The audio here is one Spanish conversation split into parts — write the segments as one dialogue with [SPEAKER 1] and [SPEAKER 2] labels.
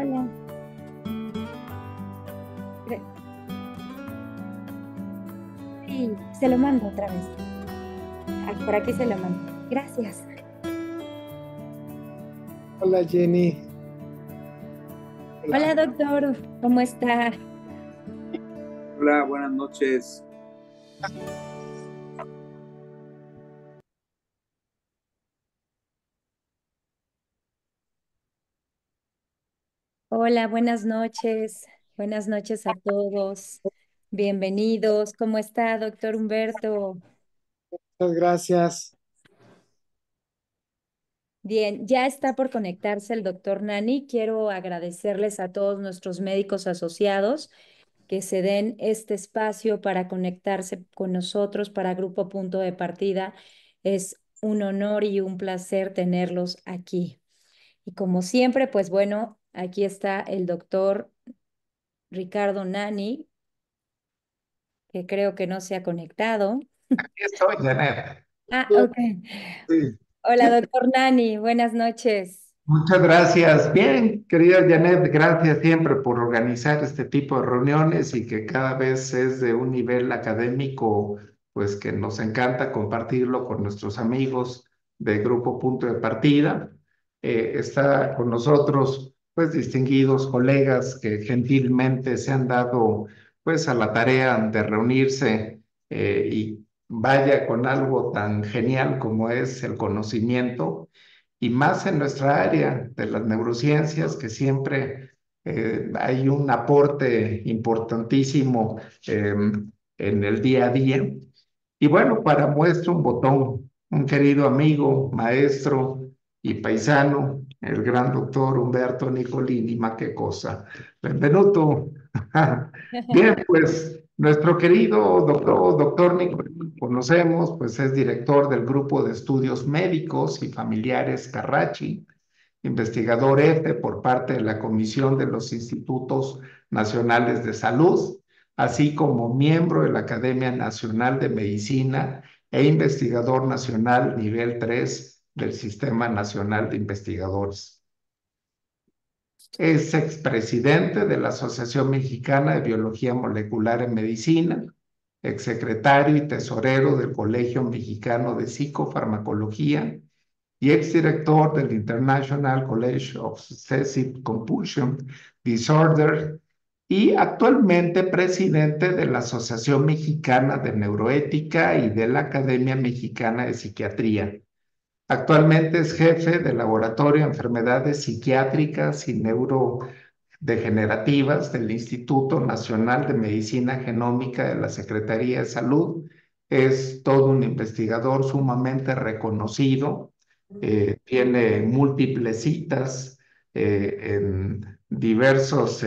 [SPEAKER 1] Hola. Gra- Sí, se lo mando otra vez. Por aquí se lo mando. Gracias.
[SPEAKER 2] Hola Jenny,
[SPEAKER 1] Hola,
[SPEAKER 2] hola.
[SPEAKER 1] doctor. ¿Cómo está?
[SPEAKER 3] Hola, buenas noches.
[SPEAKER 1] Hola, buenas noches. Buenas noches a todos. Bienvenidos. ¿Cómo está, doctor Humberto?
[SPEAKER 2] Muchas gracias.
[SPEAKER 1] Bien, ya está por conectarse el doctor Nani. Quiero agradecerles a todos nuestros médicos asociados que se den este espacio para conectarse con nosotros para Grupo Punto de Partida. Es un honor y un placer tenerlos aquí. Y como siempre, pues bueno, aquí está el doctor Ricardo Nani, que creo que no se ha conectado.
[SPEAKER 4] Aquí estoy, Janet.
[SPEAKER 1] Ah,
[SPEAKER 2] Bien,
[SPEAKER 1] ok.
[SPEAKER 4] Sí.
[SPEAKER 1] Hola, doctor Nani, buenas noches.
[SPEAKER 4] Muchas gracias. Bien, querida Janet, gracias siempre por organizar este tipo de reuniones y que cada vez es de un nivel académico, pues que nos encanta compartirlo con nuestros amigos de Grupo Punto de Partida. Está con nosotros, pues, distinguidos colegas que gentilmente se han dado, pues, a la tarea de reunirse y vaya con algo tan genial como es el conocimiento y más en nuestra área de las neurociencias, que siempre hay un aporte importantísimo en el día a día. Y bueno, para muestra un botón, un querido amigo, maestro y paisano, el gran doctor Humberto Nicolini, ma che cosa. Benvenuto. Bien, pues nuestro querido doctor Nicolini, conocemos, pues es director del Grupo de Estudios Médicos y Familiares Carracci, investigador F por parte de la Comisión de los Institutos Nacionales de Salud, así como miembro de la Academia Nacional de Medicina e investigador nacional nivel 3 del Sistema Nacional de Investigadores. Es expresidente de la Asociación Mexicana de Biología Molecular en Medicina, exsecretario y tesorero del Colegio Mexicano de Psicofarmacología y exdirector del International College of Obsessive Compulsion Disorder y actualmente presidente de la Asociación Mexicana de Neuroética y de la Academia Mexicana de Psiquiatría. Actualmente es jefe del Laboratorio de Enfermedades Psiquiátricas y Neurodegenerativas del Instituto Nacional de Medicina Genómica de la Secretaría de Salud. Es todo un investigador sumamente reconocido, tiene múltiples citas en diversos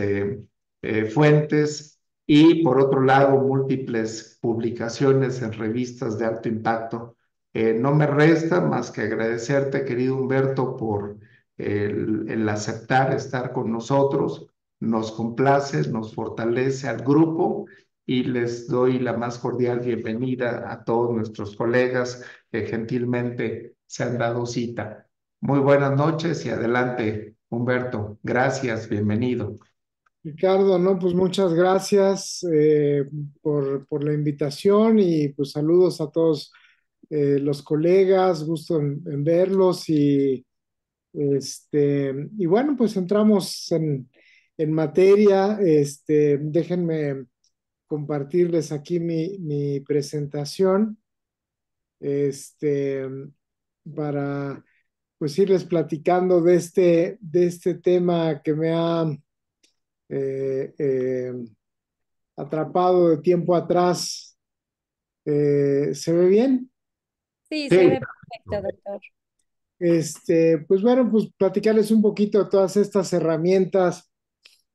[SPEAKER 4] fuentes y por otro lado múltiples publicaciones en revistas de alto impacto. No me resta más que agradecerte, querido Humberto, por el aceptar estar con nosotros. Nos complace, nos fortalece al grupo y les doy la más cordial bienvenida a todos nuestros colegas que gentilmente se han dado cita. Muy buenas noches y adelante, Humberto. Gracias, bienvenido.
[SPEAKER 2] Ricardo, no, pues muchas gracias por la invitación y pues saludos a todos los colegas, gusto en verlos y bueno, pues entramos en materia. Déjenme compartirles aquí mi presentación, este, para pues irles platicando de este tema que me ha eh, eh, atrapado de tiempo atrás. ¿Se ve bien?
[SPEAKER 1] Sí, se
[SPEAKER 4] Sí,
[SPEAKER 1] ve perfecto, doctor.
[SPEAKER 2] Pues bueno, pues platicarles un poquito de todas estas herramientas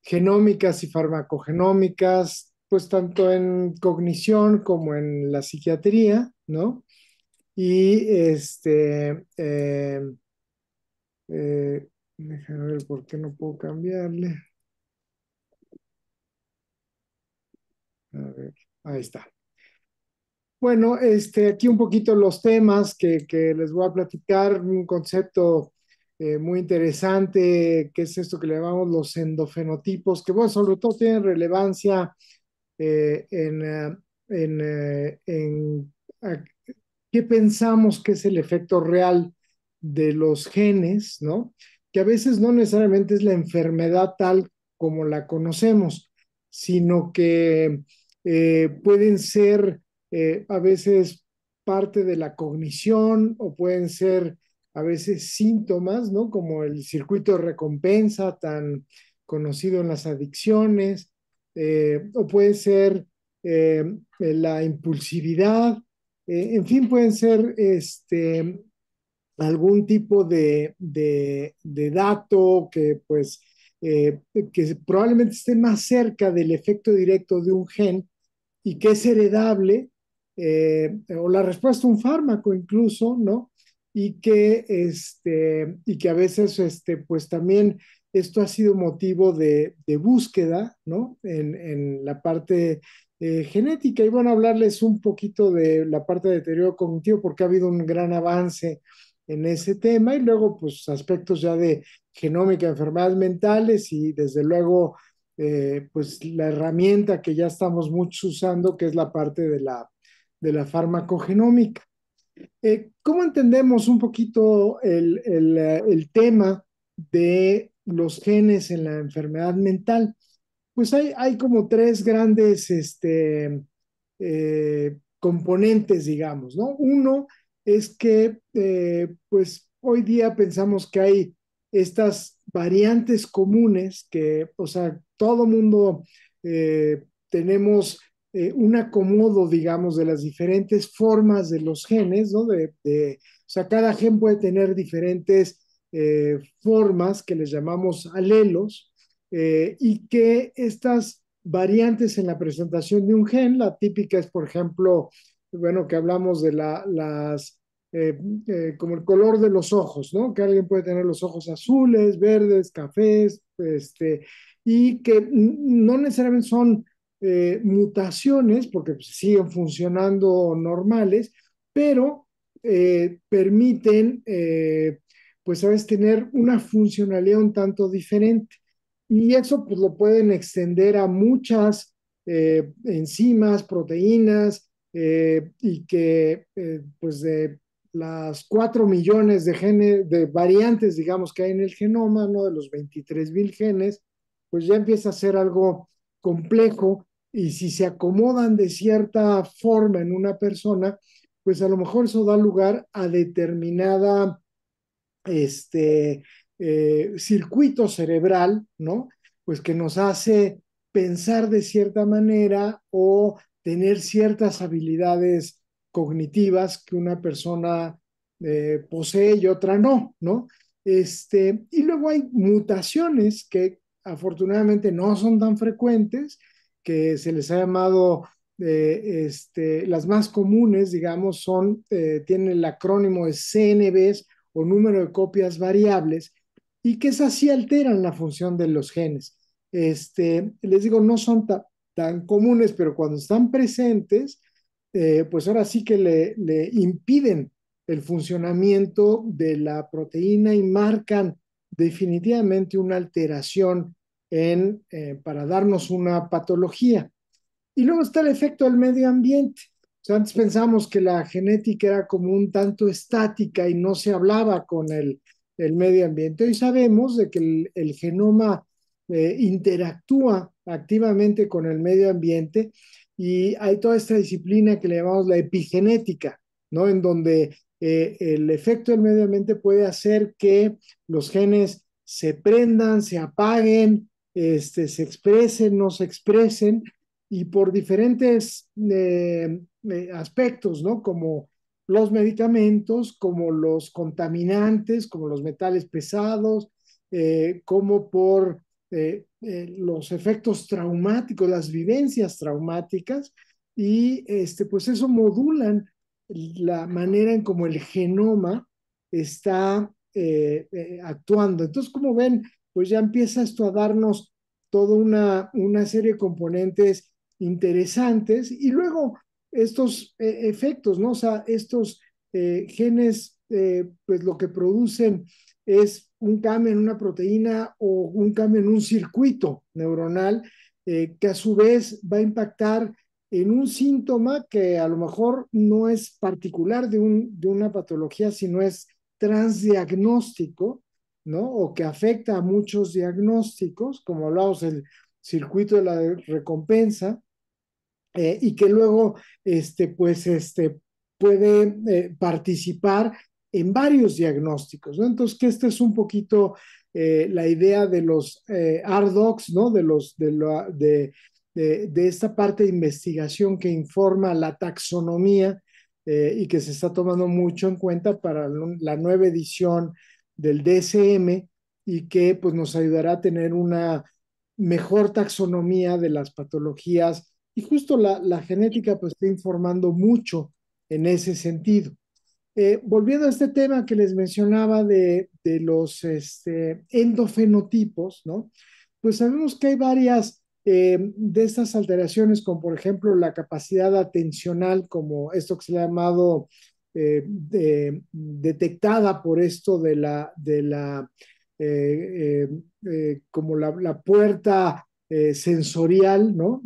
[SPEAKER 2] genómicas y farmacogenómicas, pues tanto en cognición como en la psiquiatría, ¿no? Y déjame ver por qué no puedo cambiarle. A ver, ahí está. Bueno, aquí un poquito los temas que les voy a platicar, un concepto muy interesante, que es esto que le llamamos los endofenotipos, que bueno, sobre todo tienen relevancia eh, en, eh, en qué pensamos que es el efecto real de los genes, ¿no? Que a veces no necesariamente es la enfermedad tal como la conocemos, sino que pueden ser a veces parte de la cognición o pueden ser a veces síntomas, ¿no? Como el circuito de recompensa tan conocido en las adicciones, o puede ser la impulsividad, en fin, pueden ser algún tipo de dato que pues que probablemente esté más cerca del efecto directo de un gen y que es heredable, o la respuesta a un fármaco incluso, ¿no? Y que a veces, pues también esto ha sido motivo de búsqueda, ¿no? En la parte genética. Y bueno, hablarles un poquito de la parte de deterioro cognitivo, porque ha habido un gran avance en ese tema, y luego, pues, aspectos ya de genómica, enfermedades mentales, y desde luego pues la herramienta que ya estamos muchos usando, que es la parte de la farmacogenómica. ¿Cómo entendemos un poquito el tema de los genes en la enfermedad mental? Pues hay como tres grandes componentes, digamos, ¿no? Uno es que, pues, hoy día pensamos que hay estas variantes comunes que, o sea, todo mundo tenemos un acomodo, digamos, de las diferentes formas de los genes, ¿no? O sea, cada gen puede tener diferentes formas que les llamamos alelos, y que estas variantes en la presentación de un gen, la típica es, por ejemplo, bueno, que hablamos de como el color de los ojos, ¿no? Que alguien puede tener los ojos azules, verdes, cafés, y que no necesariamente son mutaciones, porque pues, siguen funcionando normales, pero permiten, pues, sabes, tener una funcionalidad un tanto diferente. Y eso pues lo pueden extender a muchas enzimas, proteínas, y que pues de las 4 millones de genes, de variantes, digamos, que hay en el genoma, ¿no? De los 23,000 genes, pues ya empieza a ser algo complejo, y si se acomodan de cierta forma en una persona, pues a lo mejor eso da lugar a determinada circuito cerebral, ¿no? Pues que nos hace pensar de cierta manera o tener ciertas habilidades cognitivas que una persona posee y otra no, ¿no? Y luego hay mutaciones que afortunadamente no son tan frecuentes, que se les ha llamado las más comunes, digamos, tienen el acrónimo de CNVs, o número de copias variables, y que esas sí alteran la función de los genes. Les digo, no son tan comunes, pero cuando están presentes, pues ahora sí que le impiden el funcionamiento de la proteína y marcan definitivamente una alteración para darnos una patología. Y luego está el efecto del medio ambiente. O sea, antes pensamos que la genética era como un tanto estática y no se hablaba con el medio ambiente. Hoy sabemos de que el genoma interactúa activamente con el medio ambiente, y hay toda esta disciplina que le llamamos la epigenética, ¿no? En donde el efecto del medio ambiente puede hacer que los genes se prendan, se apaguen, se expresen, no se expresen, y por diferentes aspectos, ¿no? Como los medicamentos, como los contaminantes, como los metales pesados, como por los efectos traumáticos, las vivencias traumáticas, y pues eso modulan la manera en cómo el genoma está actuando. Entonces, como ven, pues ya empieza esto a darnos toda una serie de componentes interesantes, y luego estos efectos, ¿no? O sea, estos genes, pues lo que producen es un cambio en una proteína o un cambio en un circuito neuronal que a su vez va a impactar en un síntoma que a lo mejor no es particular de una patología, sino es transdiagnóstico, ¿no? O que afecta a muchos diagnósticos, como hablamos, el circuito de la recompensa, y que luego puede participar en varios diagnósticos, ¿no? Entonces, que esta es un poquito la idea de los RDocs, ¿no? De esta parte de investigación que informa la taxonomía y que se está tomando mucho en cuenta para la nueva edición del DSM y que pues nos ayudará a tener una mejor taxonomía de las patologías y justo la genética pues está informando mucho en ese sentido. Volviendo a este tema que les mencionaba de los endofenotipos, ¿no? Pues sabemos que hay varias de estas alteraciones, como por ejemplo la capacidad atencional, como esto que se ha llamado detectada por esto como la puerta sensorial, ¿no?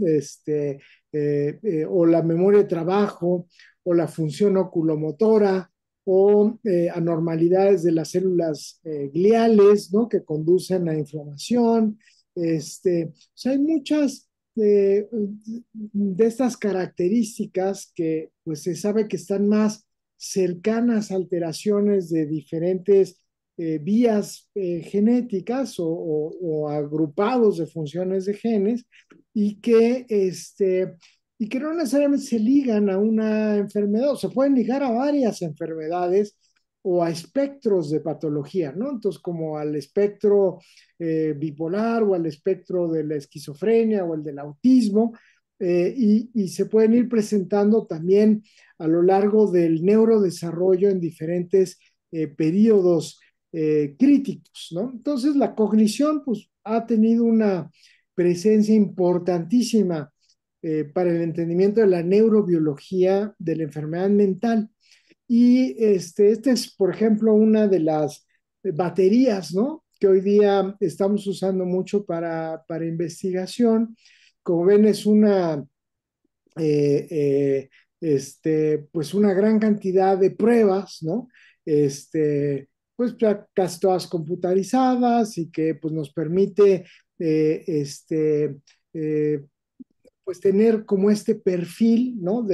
[SPEAKER 2] O la memoria de trabajo, o la función oculomotora, o anormalidades de las células gliales, ¿no? Que conducen a inflamación. O sea, hay muchas de estas características que pues se sabe que están más cercanas a alteraciones de diferentes vías genéticas o agrupados de funciones de genes y y que no necesariamente se ligan a una enfermedad, o se pueden ligar a varias enfermedades o a espectros de patología, ¿no? Entonces, como al espectro bipolar o al espectro de la esquizofrenia o el del autismo, y se pueden ir presentando también a lo largo del neurodesarrollo en diferentes periodos críticos, ¿no? Entonces, la cognición, pues, ha tenido una presencia importantísima para el entendimiento de la neurobiología de la enfermedad mental. Y este es, por ejemplo, una de las baterías, ¿no? Que hoy día estamos usando mucho para investigación. Como ven, es eh, eh, pues una gran cantidad de pruebas, ¿no? Pues casi todas computarizadas y que pues nos permite eh, este, eh, pues tener como este perfil, ¿no?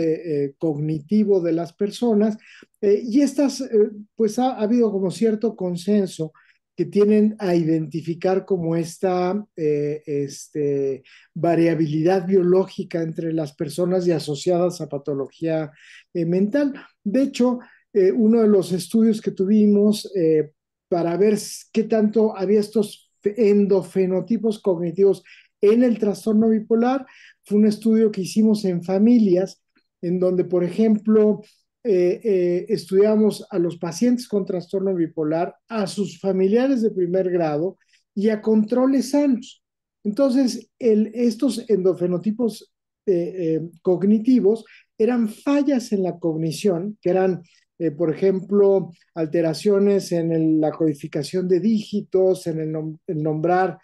[SPEAKER 2] Cognitivo de las personas. Y estas, pues ha habido como cierto consenso que tienen a identificar como esta variabilidad biológica entre las personas y asociadas a patología mental. De hecho, uno de los estudios que tuvimos para ver qué tanto había estos endofenotipos cognitivos en el trastorno bipolar fue un estudio que hicimos en familias, en donde, por ejemplo, estudiamos a los pacientes con trastorno bipolar, a sus familiares de primer grado y a controles sanos. Entonces, estos endofenotipos cognitivos eran fallas en la cognición, que eran, por ejemplo, alteraciones en la codificación de dígitos, en el nombrar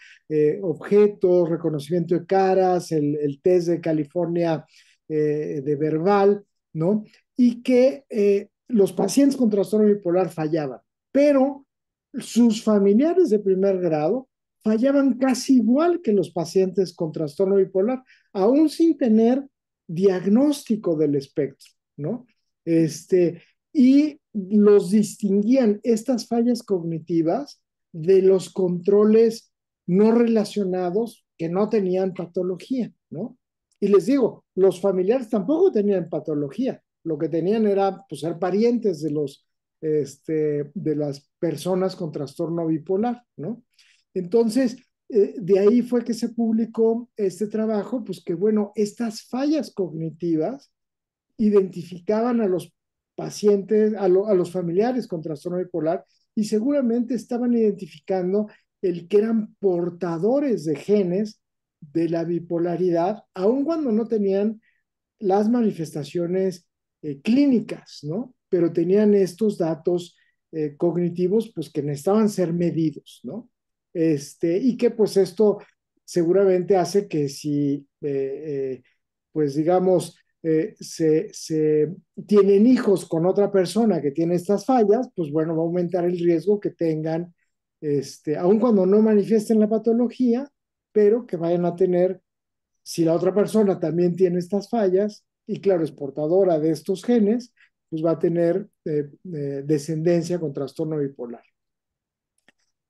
[SPEAKER 2] objetos, reconocimiento de caras, el test de California de verbal, ¿no? Y que los pacientes con trastorno bipolar fallaban, pero sus familiares de primer grado fallaban casi igual que los pacientes con trastorno bipolar, aún sin tener diagnóstico del espectro, ¿no? Y los distinguían estas fallas cognitivas de los controles no relacionados que no tenían patología, ¿no? Y les digo, los familiares tampoco tenían patología, lo que tenían era pues, ser parientes de las personas con trastorno bipolar, ¿no? Entonces, de ahí fue que se publicó este trabajo, pues que bueno, estas fallas cognitivas identificaban a los pacientes, a los familiares con trastorno bipolar y seguramente estaban identificando el que eran portadores de genes de la bipolaridad, aun cuando no tenían las manifestaciones clínicas, ¿no? Pero tenían estos datos cognitivos, pues que necesitaban ser medidos, ¿no? Y que pues esto seguramente hace que si, pues digamos, se tienen hijos con otra persona que tiene estas fallas, pues bueno, va a aumentar el riesgo que tengan, aun cuando no manifiesten la patología, pero que vayan a tener, si la otra persona también tiene estas fallas, y claro, es portadora de estos genes, pues va a tener descendencia con trastorno bipolar.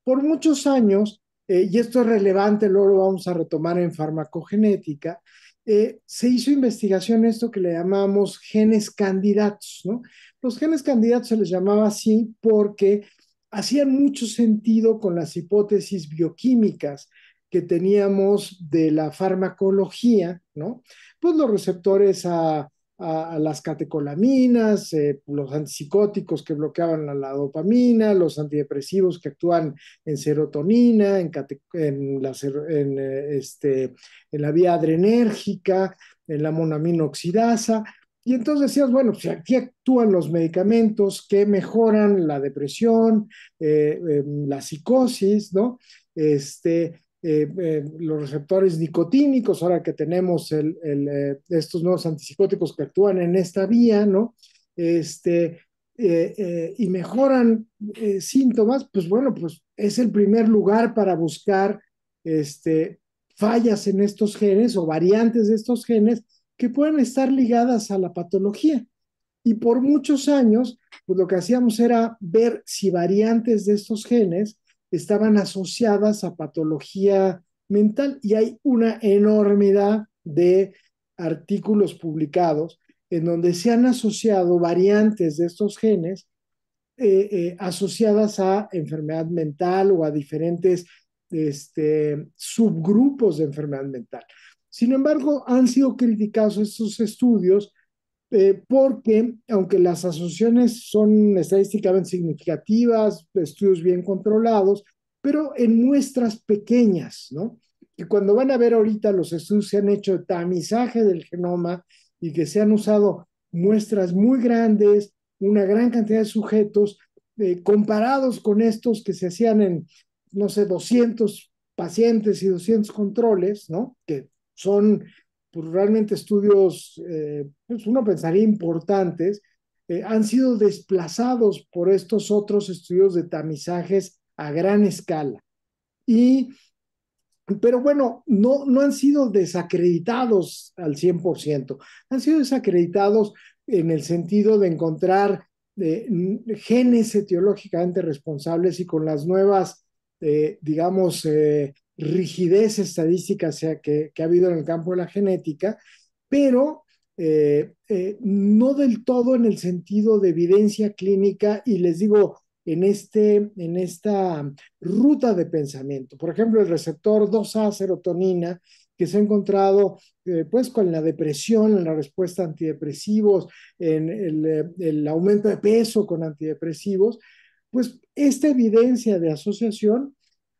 [SPEAKER 2] Por muchos años, y esto es relevante, luego lo vamos a retomar en farmacogenética, se hizo investigación esto que le llamamos genes candidatos, ¿no? Los genes candidatos se les llamaba así porque hacían mucho sentido con las hipótesis bioquímicas que teníamos de la farmacología, ¿no? Pues los receptores a las catecolaminas, los antipsicóticos que bloqueaban la dopamina, los antidepresivos que actúan en serotonina, en la vía adrenérgica, en la monaminoxidasa. Y entonces decías, bueno, pues aquí actúan los medicamentos que mejoran la depresión, la psicosis, ¿no? Los receptores nicotínicos, ahora que tenemos estos nuevos antipsicóticos que actúan en esta vía, ¿no? Y mejoran síntomas, pues bueno, pues es el primer lugar para buscar fallas en estos genes o variantes de estos genes que pueden estar ligadas a la patología. Y por muchos años, pues lo que hacíamos era ver si variantes de estos genes estaban asociadas a patología mental. Y hay una enormidad de artículos publicados en donde se han asociado variantes de estos genes asociadas a enfermedad mental o a diferentes subgrupos de enfermedad mental. Sin embargo, han sido criticados estos estudios porque aunque las asociaciones son estadísticamente significativas, estudios bien controlados, pero en muestras pequeñas, ¿no? Y cuando van a ver ahorita los estudios se han hecho de tamizaje del genoma y que se han usado muestras muy grandes, una gran cantidad de sujetos, comparados con estos que se hacían en, no sé, 200 pacientes y 200 controles, ¿no? Que son pues, realmente estudios, pues uno pensaría importantes, han sido desplazados por estos otros estudios de tamizajes a gran escala. Pero bueno, no han sido desacreditados al 100%, han sido desacreditados en el sentido de encontrar genes etiológicamente responsables y con las nuevas, digamos, rigidez estadística que ha habido en el campo de la genética, pero no del todo en el sentido de evidencia clínica, y les digo, en esta ruta de pensamiento. Por ejemplo, el receptor 2A serotonina, que se ha encontrado pues con la depresión, en la respuesta a antidepresivos, en el aumento de peso con antidepresivos, pues esta evidencia de asociación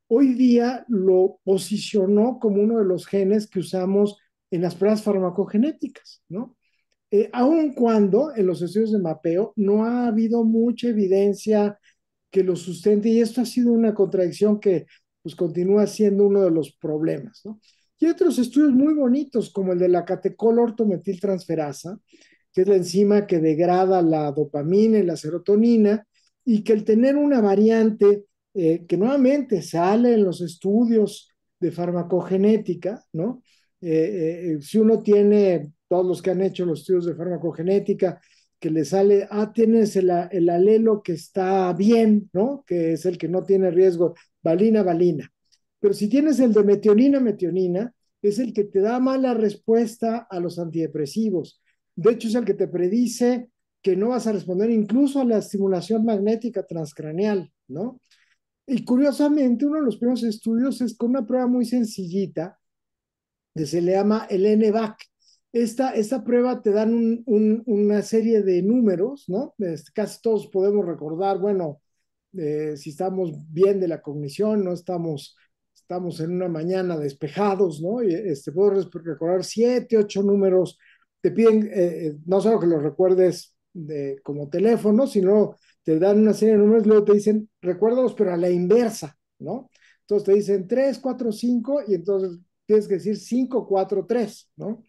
[SPEAKER 2] hoy día lo posicionó como uno de los genes que usamos en las pruebas farmacogenéticas, ¿no? Aun cuando en los estudios de mapeo no ha habido mucha evidencia que lo sustente, y esto ha sido una contradicción que pues continúa siendo uno de los problemas, ¿no? Y hay otros estudios muy bonitos, como el de la catecol-ortometiltransferasa, que es la enzima que degrada la dopamina y la serotonina, y que el tener una variante que nuevamente sale en los estudios de farmacogenética, ¿no? Si uno tiene, todos los que han hecho los estudios de farmacogenética, que le sale, tienes el alelo que está bien, ¿no? Que es el que no tiene riesgo, valina, valina. Pero si tienes el de metionina, metionina, es el que te da mala respuesta a los antidepresivos. De hecho, es el que te predice que no vas a responder incluso a la estimulación magnética transcraneal, ¿no? Y curiosamente, uno de los primeros estudios es con una prueba muy sencillita, que se le llama el NVAC. Esta prueba te dan una serie de números, ¿no? Casi todos podemos recordar, bueno, si estamos bien de la cognición, no estamos en una mañana despejados, ¿no? Y puedo recordar 7, 8 números, te piden, no solo que los recuerdes como teléfono, sino te dan una serie de números, luego te dicen, recuérdalos, pero a la inversa, ¿no? Entonces te dicen 3 4 5 y entonces tienes que decir 5 4 3, ¿no?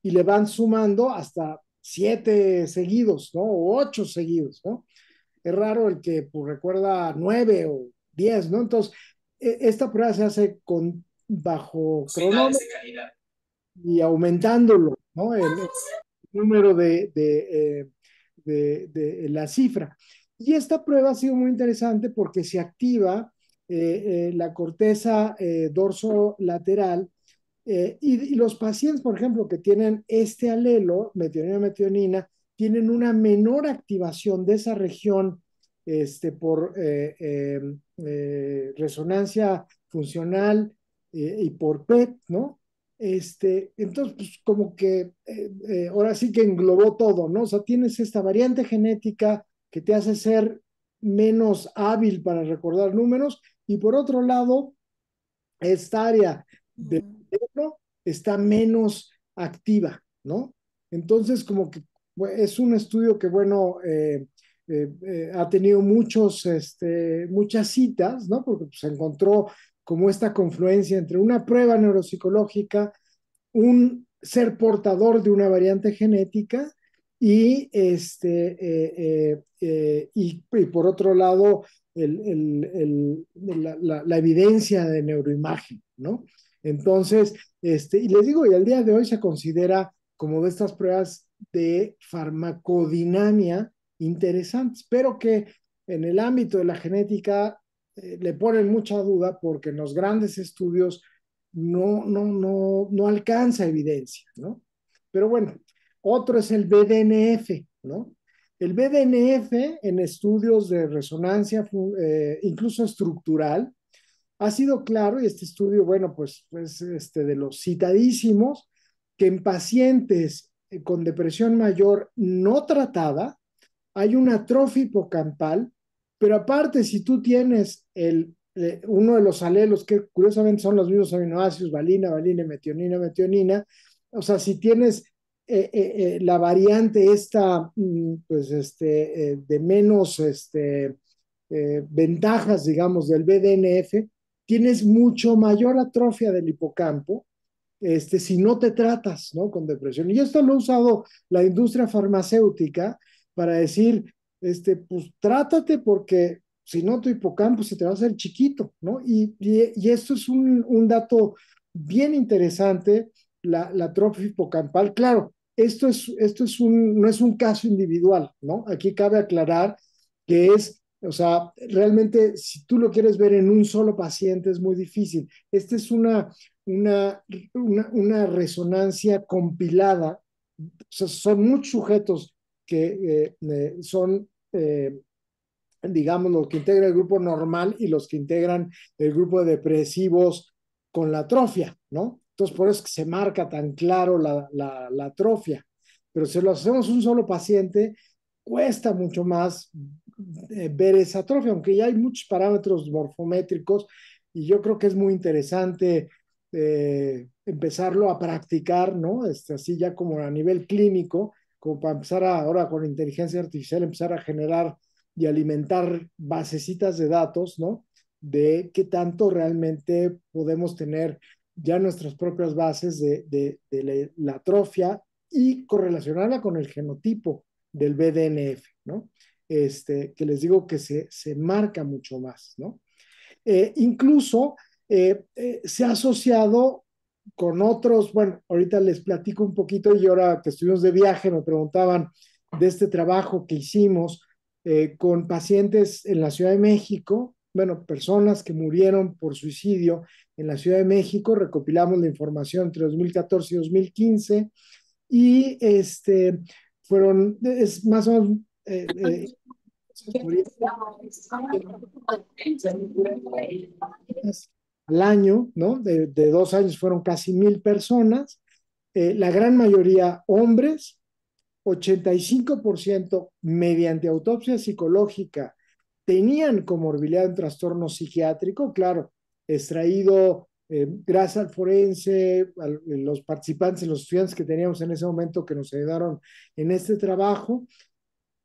[SPEAKER 2] Y le van sumando hasta 7 seguidos, ¿no? O 8 seguidos, ¿no? Es raro el que pues, recuerda 9 o 10, ¿no? Entonces, esta prueba se hace bajo cronómetro y aumentándolo, ¿no? El número de la cifra. Y esta prueba ha sido muy interesante porque se activa la corteza dorso-lateral y los pacientes, por ejemplo, que tienen este alelo, metionina, tienen una menor activación de esa región por resonancia funcional y por PET, ¿no? Entonces, pues como que ahora sí que englobó todo, ¿no? O sea, tienes esta variante genética que te hace ser menos hábil para recordar números y por otro lado, esta área del cerebro está menos activa, ¿no? Entonces, como que es un estudio que, bueno, ha tenido muchas citas, ¿no? Porque pues, se encontró como esta confluencia entre una prueba neuropsicológica, un ser portador de una variante genética y, y por otro lado, la evidencia de neuroimagen, ¿no? Entonces, y les digo, y al día de hoy se considera como de estas pruebas de farmacodinamia interesantes, pero que en el ámbito de la genética le ponen mucha duda porque en los grandes estudios no alcanza evidencia, ¿no? Pero bueno, otro es el BDNF, ¿no? El BDNF en estudios de resonancia, incluso estructural, ha sido claro, y este estudio, bueno, pues de los citadísimos, que en pacientes con depresión mayor no tratada, hay una atrofia hipocampal, pero aparte, si tú tienes uno de los alelos, que curiosamente son los mismos aminoácidos, valina, valina, metionina, o sea, si tienes la variante esta, pues de menos ventajas, digamos, del BDNF, tienes mucho mayor atrofia del hipocampo, si no te tratas, ¿no? Con depresión. Y esto lo ha usado la industria farmacéutica para decir, pues trátate porque si no tu hipocampo se te va a hacer chiquito, ¿no? Y esto es un dato bien interesante, la atrofia hipocampal. Claro, no es un caso individual, ¿no? Aquí cabe aclarar que o sea, realmente si tú lo quieres ver en un solo paciente es muy difícil. Esta es una, una resonancia compilada. O sea, son muchos sujetos que son, digamos, los que integran el grupo normal y los que integran el grupo de depresivos con la atrofia, ¿no? Entonces, por eso es que se marca tan claro la atrofia. Pero si lo hacemos un solo paciente, cuesta mucho más ver esa atrofia, aunque ya hay muchos parámetros morfométricos y yo creo que es muy interesante empezarlo a practicar, ¿no? Así ya como a nivel clínico, como para empezar ahora con inteligencia artificial, empezar a generar y alimentar basecitas de datos, ¿no? De qué tanto realmente podemos tener ya nuestras propias bases de la atrofia y correlacionarla con el genotipo del BDNF, ¿no? Que les digo que se marca mucho más, ¿no? Incluso se ha asociado con otros, bueno, ahorita les platico un poquito y ahora que estuvimos de viaje me preguntaban de este trabajo que hicimos con pacientes en la Ciudad de México, bueno, personas que murieron por suicidio en la Ciudad de México, recopilamos la información entre 2014 y 2015 y es más o menos al año, ¿no? De 2 años fueron casi 1,000 personas, la gran mayoría hombres, 85% mediante autopsia psicológica tenían comorbilidad en trastorno psiquiátrico, claro, extraído gracias al forense, los participantes, los estudiantes que teníamos en ese momento que nos ayudaron en este trabajo,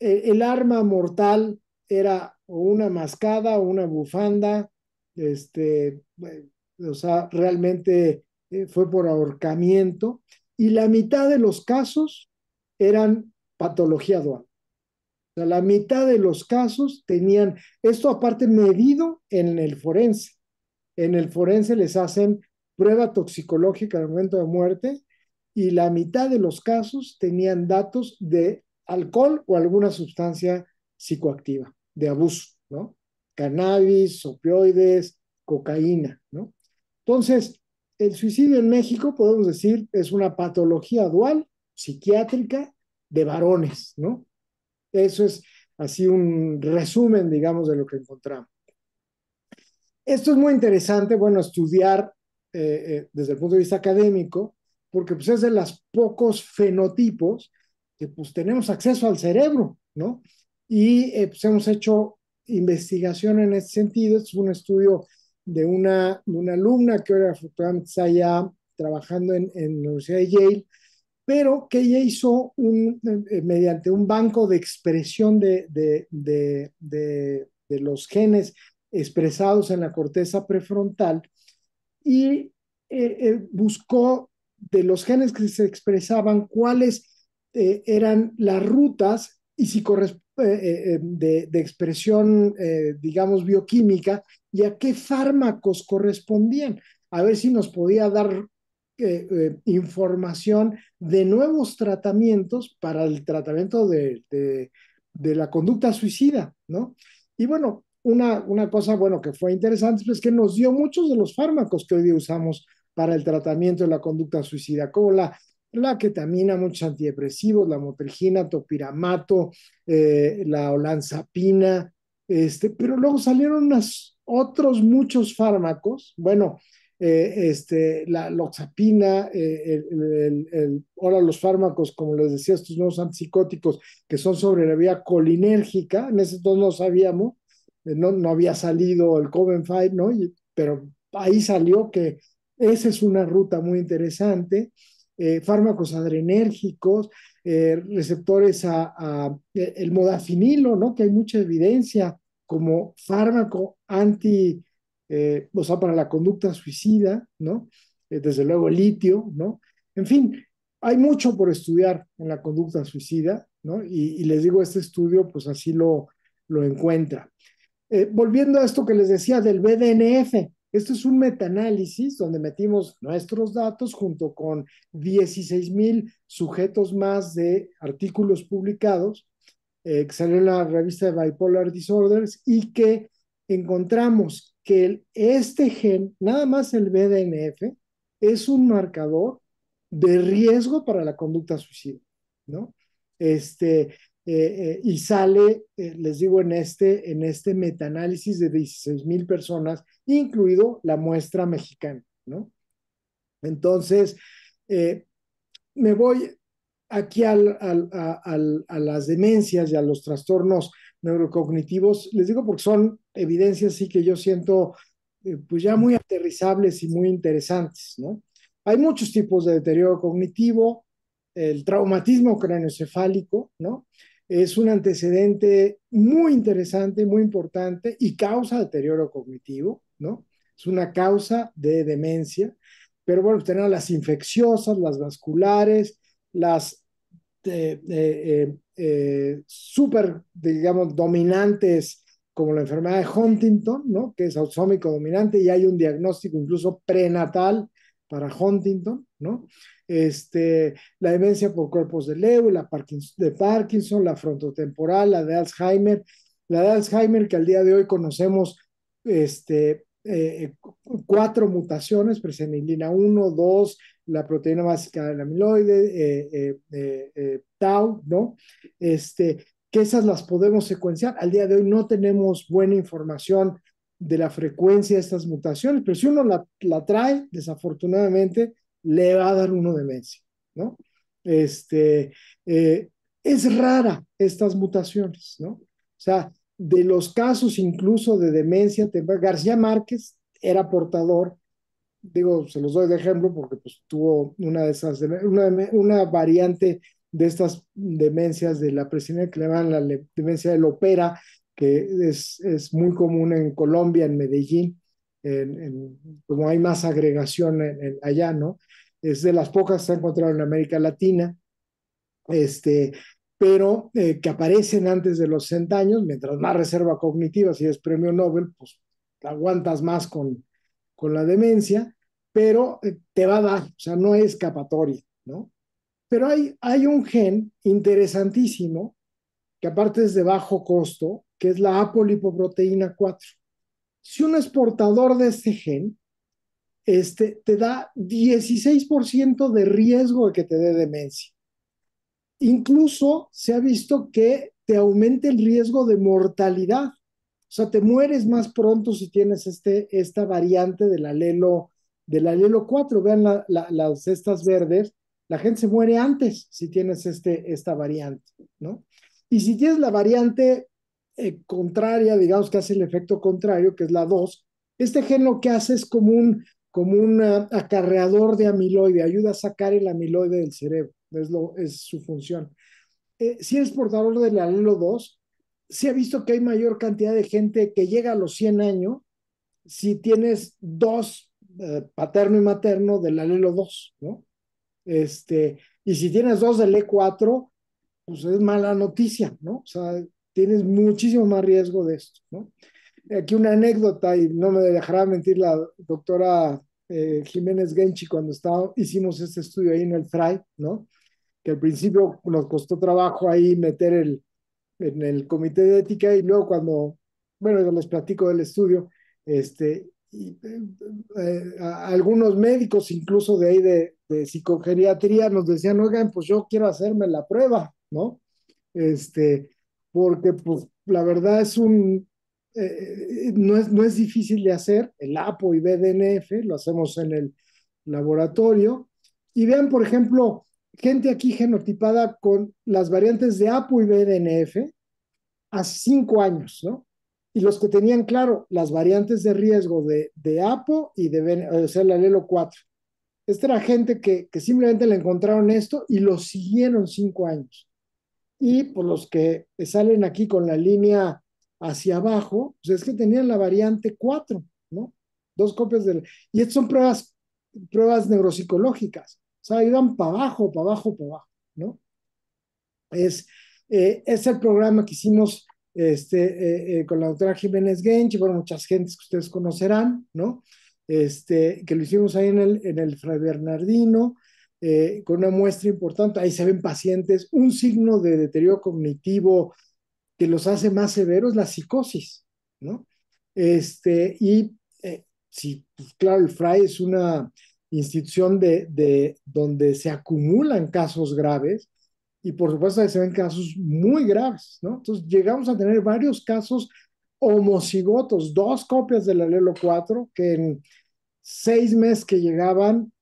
[SPEAKER 2] el arma mortal era o una mascada o una bufanda, o sea, realmente fue por ahorcamiento, y la mitad de los casos eran patología dual. O sea, la mitad de los casos tenían esto aparte medido en el forense. En el forense les hacen prueba toxicológica al momento de muerte y la mitad de los casos tenían datos de alcohol o alguna sustancia psicoactiva, de abuso, ¿no? Cannabis, opioides, cocaína, ¿no? Entonces, el suicidio en México, podemos decir, es una patología dual psiquiátrica de varones, ¿no? Eso es así un resumen, digamos, de lo que encontramos. Esto es muy interesante, bueno, estudiar desde el punto de vista académico, porque pues es de los pocos fenotipos que pues tenemos acceso al cerebro, ¿no? Y pues hemos hecho investigación en este sentido. Este es un estudio de una alumna que ahora afortunadamente está ya trabajando en la Universidad de Yale, pero que ella hizo mediante un banco de expresión de los genes expresados en la corteza prefrontal y buscó de los genes que se expresaban cuáles eran las rutas y si de expresión, digamos, bioquímica y a qué fármacos correspondían. A ver si nos podía dar información de nuevos tratamientos para el tratamiento de la conducta suicida, ¿no? Y bueno, una cosa, bueno, que fue interesante, pues que nos dio muchos de los fármacos que hoy día usamos para el tratamiento de la conducta suicida, como la ketamina, muchos antidepresivos, la motrigina, topiramato, la olanzapina, pero luego salieron otros muchos fármacos, bueno, la loxapina, ahora los fármacos, como les decía, estos nuevos antipsicóticos que son sobre la vía colinérgica, en ese entonces no sabíamos, no había salido el Cobenfy, ¿no? Pero ahí salió que esa es una ruta muy interesante. Fármacos adrenérgicos, receptores el modafinilo, ¿no? Que hay mucha evidencia como fármaco o sea, para la conducta suicida, ¿no? Desde luego el litio, ¿no? En fin, hay mucho por estudiar en la conducta suicida, ¿no? Y les digo, este estudio, pues así lo encuentra. Volviendo a esto que les decía del BDNF, esto es un metaanálisis donde metimos nuestros datos junto con 16,000 sujetos más de artículos publicados que salió en la revista de Bipolar Disorders y que encontramos que este gen, nada más el BDNF, es un marcador de riesgo para la conducta suicida, ¿no? Y sale, les digo, en este metaanálisis de 16,000 personas, incluido la muestra mexicana, ¿no? Entonces, me voy aquí a las demencias y a los trastornos neurocognitivos, les digo porque son evidencias sí que yo siento pues ya muy aterrizables y muy interesantes, ¿no? Hay muchos tipos de deterioro cognitivo, el traumatismo craneoencefálico, ¿no? Es un antecedente muy interesante, muy importante y causa deterioro cognitivo, ¿no? Es una causa de demencia, pero bueno, tenemos las infecciosas, las vasculares, las súper, digamos, dominantes como la enfermedad de Huntington, ¿no? Que es autosómico dominante y hay un diagnóstico incluso prenatal para Huntington, ¿no? La demencia por cuerpos de Lewy, de Parkinson, la frontotemporal, la de Alzheimer que al día de hoy conocemos eh, 4 mutaciones, presenilina 1, 2, la proteína básica del amiloide, tau, ¿no? Que esas las podemos secuenciar. Al día de hoy no tenemos buena información de la frecuencia de estas mutaciones, pero si uno la trae, desafortunadamente, le va a dar uno demencia, ¿no? Es rara estas mutaciones, ¿no? O sea, de los casos incluso de demencia, García Márquez era portador, digo, se los doy de ejemplo porque pues tuvo una de esas, una variante de estas demencias de la presbicia que le llaman la demencia del Opera, que es muy común en Colombia, en Medellín, como hay más agregación allá, ¿no? Es de las pocas que se han encontrado en América Latina, este, pero que aparecen antes de los 60 años, mientras más reserva cognitiva, si es premio Nobel, pues aguantas más con la demencia, pero te va a dar, o sea, no es escapatoria, ¿no? Pero hay un gen interesantísimo, que aparte es de bajo costo, que es la apolipoproteína 4. Si uno es portador de este gen, te da 16% de riesgo de que te dé demencia. Incluso se ha visto que te aumenta el riesgo de mortalidad. O sea, te mueres más pronto si tienes esta variante del alelo 4. Vean las cestas verdes, la gente se muere antes si tienes esta variante, ¿no? Y si tienes la variante contraria, digamos que hace el efecto contrario, que es la 2, este gen lo que hace es como un acarreador de amiloide, ayuda a sacar el amiloide del cerebro, es su función. Si eres portador del alelo 2, se ha visto que hay mayor cantidad de gente que llega a los 100 años si tienes dos, paterno y materno, del alelo 2, ¿no? Y si tienes dos del E4, pues es mala noticia, ¿no? O sea, tienes muchísimo más riesgo de esto, ¿no? Aquí una anécdota, y no me dejará mentir la doctora Jiménez Genchi, cuando hicimos este estudio ahí en el FRAI, ¿no? Que al principio nos costó trabajo ahí meter en el comité de ética, y luego bueno, yo les platico del estudio, algunos médicos incluso de ahí de psicogeriatría nos decían, oigan, pues yo quiero hacerme la prueba, ¿no? Este, porque pues la verdad no es difícil de hacer, el APO y BDNF, lo hacemos en el laboratorio, y vean, por ejemplo, gente aquí genotipada con las variantes de APO y BDNF hace 5 años, ¿no? Y los que tenían, claro, las variantes de riesgo de APO y o sea, el alelo 4. Esta era gente que simplemente le encontraron esto y lo siguieron 5 años. Y por los que salen aquí con la línea hacia abajo, pues es que tenían la variante 4, ¿no? Dos copias del... Y estas son pruebas neuropsicológicas. O sea, iban para abajo, para abajo, para abajo, ¿no? Es el programa que hicimos con la doctora Jiménez Genchi, bueno, muchas gentes que ustedes conocerán, ¿no? Que lo hicimos ahí en el Fray Bernardino, con una muestra importante. Ahí se ven pacientes. Un signo de deterioro cognitivo que los hace más severos, la psicosis, ¿no? Y sí, pues, claro, el Fray es una institución donde se acumulan casos graves, y por supuesto se ven casos muy graves, ¿no? Entonces llegamos a tener varios casos homocigotos, dos copias del alelo 4, que en 6 meses que llegaban,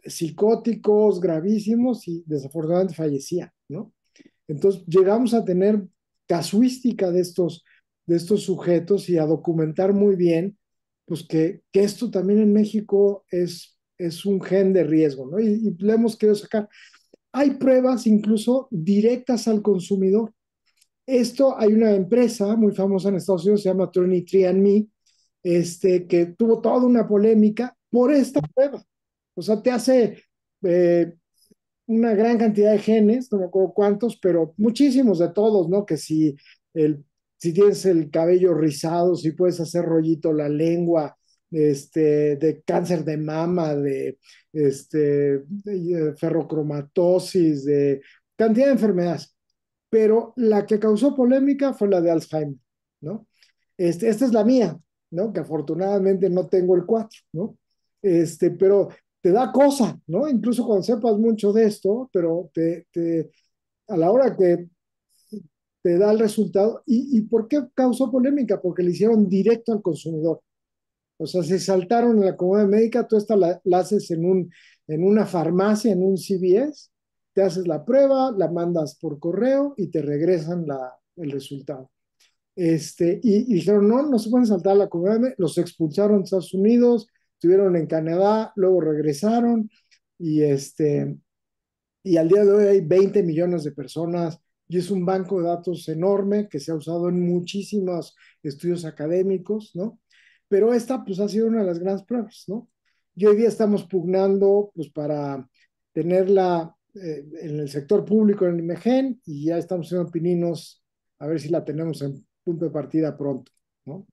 [SPEAKER 2] psicóticos gravísimos, y desafortunadamente fallecían, ¿no? Entonces llegamos a tener casuística de estos sujetos, y a documentar muy bien, pues que esto también en México es un gen de riesgo, ¿no? Y le hemos querido sacar. Hay pruebas incluso directas al consumidor. Hay una empresa muy famosa en Estados Unidos, se llama 23andMe, que tuvo toda una polémica por esta prueba. O sea, te hace una gran cantidad de genes, no me acuerdo cuántos, pero muchísimos de todos, ¿no? Que si tienes el cabello rizado, si puedes hacer rollito la lengua, de cáncer de mama, de ferrocromatosis, de cantidad de enfermedades. Pero la que causó polémica fue la de Alzheimer, ¿no? Esta es la mía, ¿no? Que afortunadamente no tengo el 4, ¿no? Pero te da cosa, ¿no? Incluso cuando sepas mucho de esto, pero a la hora que te da el resultado. ¿Y por qué causó polémica? Porque le hicieron directo al consumidor. O sea, se saltaron en la comunidad médica. Tú esta la haces en una farmacia, en un CVS, te haces la prueba, la mandas por correo y te regresan el resultado. Y dijeron, no, no se pueden saltar a la comunidad médica. Los expulsaron de Estados Unidos, estuvieron en Canadá, luego regresaron, y y al día de hoy hay 20 millones de personas y es un banco de datos enorme que se ha usado en muchísimos estudios académicos, ¿no? Pero esta pues ha sido una de las grandes pruebas, ¿no? Y hoy día estamos pugnando pues para tenerla en el sector público en el IMEGEN y ya estamos haciendo pininos a ver si la tenemos en punto de partida pronto, ¿no?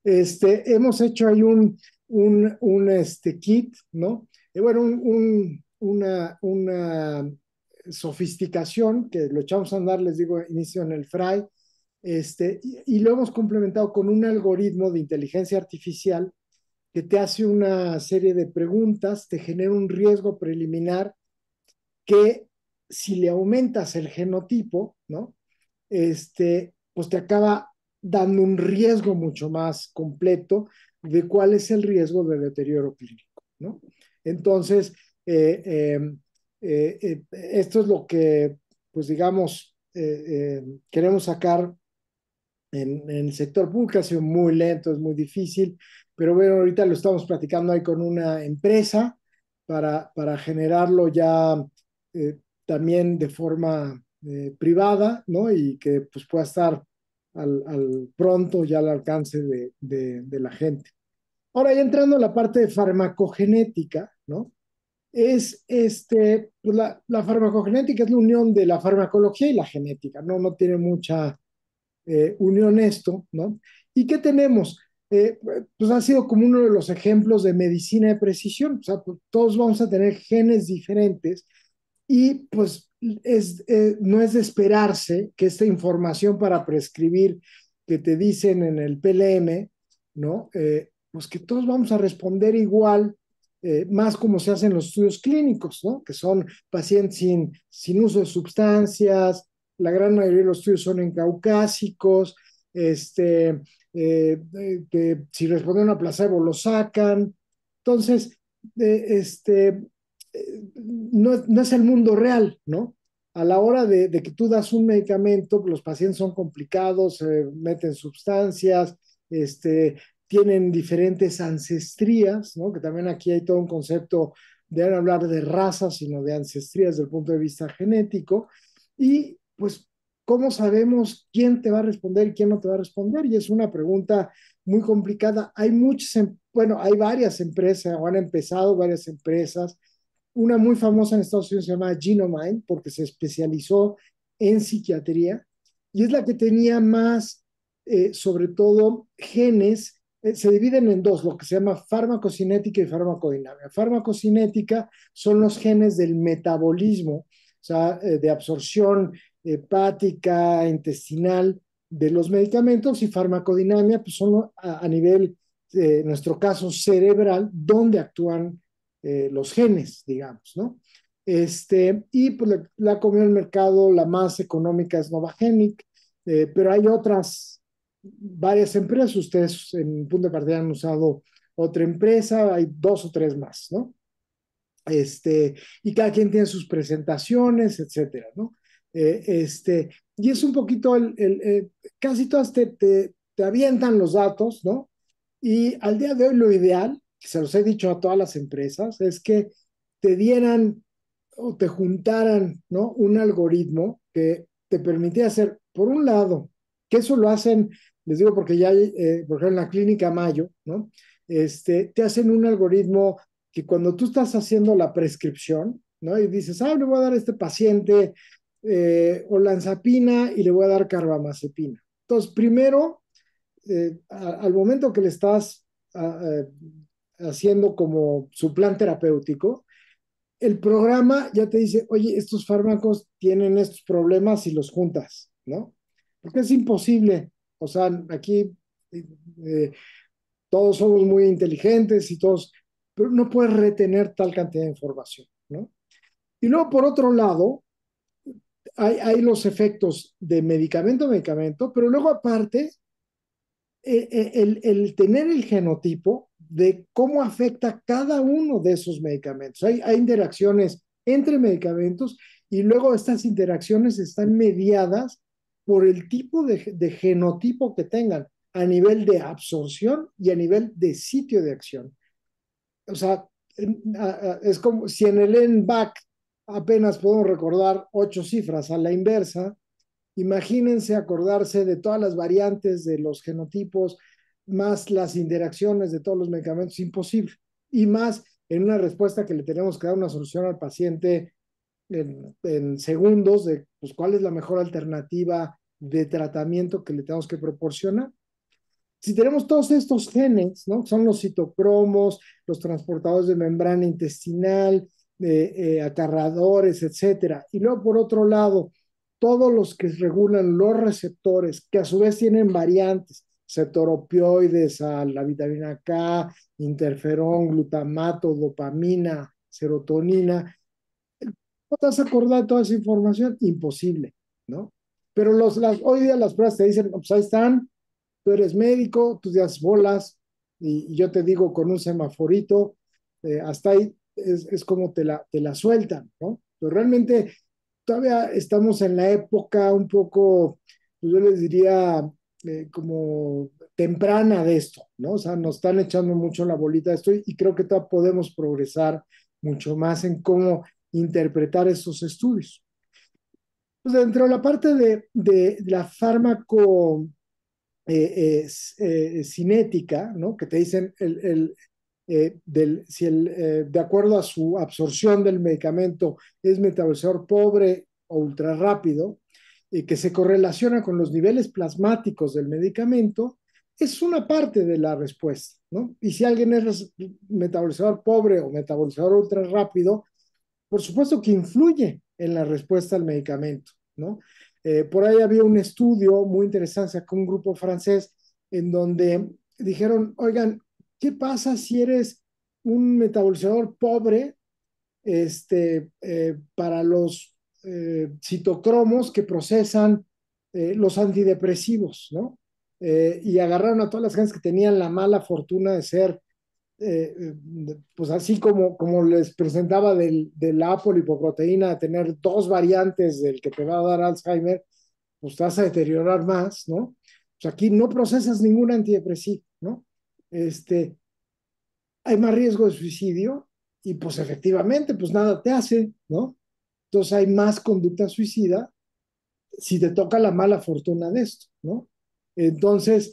[SPEAKER 2] Hemos hecho ahí un kit, ¿no? Bueno, una sofisticación que lo echamos a andar, les digo, inicio en el Fry, y lo hemos complementado con un algoritmo de inteligencia artificial que te hace una serie de preguntas, te genera un riesgo preliminar que si le aumentas el genotipo, ¿no? Pues te acaba dando un riesgo mucho más completo de cuál es el riesgo de deterioro clínico, ¿no? Entonces, eh, eh, esto es lo que, pues digamos, queremos sacar en el sector público. Ha sido muy lento, es muy difícil, pero bueno, ahorita lo estamos platicando ahí con una empresa para generarlo ya también de forma privada, ¿no? Y que pues pueda estar pronto ya al alcance de la gente. Ahora, ya entrando a la parte de farmacogenética, ¿no? Pues la farmacogenética es la unión de la farmacología y la genética, ¿no? No tiene mucha unión esto, ¿no? ¿Y qué tenemos? Pues ha sido como uno de los ejemplos de medicina de precisión. O sea, pues, todos vamos a tener genes diferentes y pues no es de esperarse que esta información para prescribir que te dicen en el PLM, ¿no? Pues que todos vamos a responder igual, más como se hacen los estudios clínicos, ¿no? Que son pacientes sin uso de sustancias, la gran mayoría de los estudios son en caucásicos, que si responden a placebo lo sacan. Entonces, no es el mundo real, ¿no? A la hora de que tú das un medicamento, los pacientes son complicados, meten sustancias, tienen diferentes ancestrías, ¿no? Que también aquí hay todo un concepto de no hablar de razas, sino de ancestrías desde el punto de vista genético. Y pues, ¿cómo sabemos quién te va a responder y quién no te va a responder? Y es una pregunta muy complicada. Bueno, hay varias empresas, o han empezado varias empresas. Una muy famosa en Estados Unidos se llama Genomind, porque se especializó en psiquiatría, y es la que tenía más, sobre todo, genes. Se dividen en dos, lo que se llama farmacocinética y farmacodinámica. Farmacocinética son los genes del metabolismo, o sea, de absorción hepática, intestinal de los medicamentos, y farmacodinamia pues son a nivel, en nuestro caso, cerebral, donde actúan los genes, digamos, ¿no? Y pues la comió el mercado, la más económica es Novagenic, pero hay otras, varias empresas. Ustedes en punto de partida han usado otra empresa, hay dos o tres más, ¿no? Y cada quien tiene sus presentaciones, etcétera, ¿no? Y es un poquito, casi todas te avientan los datos, ¿no? Y al día de hoy lo ideal, que se los he dicho a todas las empresas, es que te dieran o te juntaran, ¿no? Un algoritmo que te permitiera hacer, por un lado, que eso lo hacen, les digo porque ya hay, por ejemplo, en la clínica Mayo, ¿no? Te hacen un algoritmo que cuando tú estás haciendo la prescripción, ¿no? Y dices, le voy a dar a este paciente olanzapina y le voy a dar carbamazepina. Entonces, primero, al momento que le estás haciendo como su plan terapéutico, el programa ya te dice, oye, estos fármacos tienen estos problemas y los juntas, ¿no? Porque es imposible. O sea, aquí eh, todos somos muy inteligentes y todos, pero no puedes retener tal cantidad de información, ¿no? Y luego, por otro lado, hay los efectos de medicamento a medicamento, pero luego aparte, el tener el genotipo de cómo afecta cada uno de esos medicamentos. Hay interacciones entre medicamentos y luego estas interacciones están mediadas por el tipo de genotipo que tengan a nivel de absorción y a nivel de sitio de acción. O sea, es como si en el NBAC apenas podemos recordar 8 cifras a la inversa. Imagínense acordarse de todas las variantes de los genotipos, más las interacciones de todos los medicamentos, imposible. Y más en una respuesta que le tenemos que dar una solución al paciente en segundos de pues, cuál es la mejor alternativa de tratamiento que le tenemos que proporcionar. Si tenemos todos estos genes, ¿no? Son los citocromos, los transportadores de membrana intestinal, acarradores, etcétera. Y luego, por otro lado, todos los que regulan los receptores, que a su vez tienen variantes, receptor opioides a la vitamina K, interferón, glutamato, dopamina, serotonina. ¿No te vas a acordar de toda esa información? Imposible, ¿no? Pero hoy día las pruebas te dicen, pues ahí están, tú eres médico, tú te das bolas, y yo te digo con un semaforito, hasta ahí es como te la sueltan, ¿no? Pero realmente todavía estamos en la época un poco, pues yo les diría, como temprana de esto, ¿no? O sea, nos están echando mucho la bolita de esto y creo que todavía podemos progresar mucho más en cómo interpretar esos estudios. Pues dentro de la parte de la fármaco cinética, ¿no? Que te dicen de acuerdo a su absorción del medicamento es metabolizador pobre o ultra rápido, que se correlaciona con los niveles plasmáticos del medicamento, es una parte de la respuesta, ¿no? Y si alguien es metabolizador pobre o metabolizador ultra rápido, por supuesto que influye en la respuesta al medicamento, ¿no? Por ahí había un estudio muy interesante con un grupo francés en donde dijeron, oigan, ¿qué pasa si eres un metabolizador pobre para los citocromos que procesan los antidepresivos, ¿no? Y agarraron a todas las gentes que tenían la mala fortuna de ser pues así como les presentaba de la apolipoproteína, tener 2 variantes del que te va a dar Alzheimer, pues te vas a deteriorar más, ¿no? Pues aquí no procesas ningún antidepresivo, ¿no? Hay más riesgo de suicidio y pues efectivamente, pues nada te hace, ¿no? Entonces hay más conducta suicida si te toca la mala fortuna de esto, ¿no? Entonces,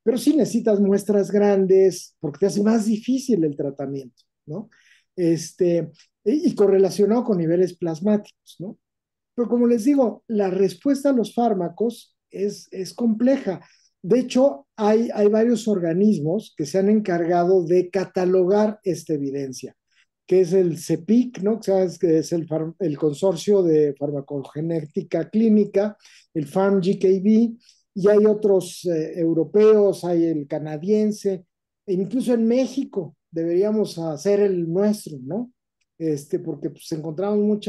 [SPEAKER 2] pero sí necesitas muestras grandes porque te hace más difícil el tratamiento, ¿no? Y correlacionado con niveles plasmáticos, ¿no? Pero como les digo, la respuesta a los fármacos es compleja. De hecho, hay varios organismos que se han encargado de catalogar esta evidencia, que es el CEPIC, ¿no? Que sabes que es el Consorcio de Farmacogenética Clínica, el PharmGKB, y hay otros europeos, hay el canadiense, e incluso en México deberíamos hacer el nuestro, ¿no? Porque pues, encontramos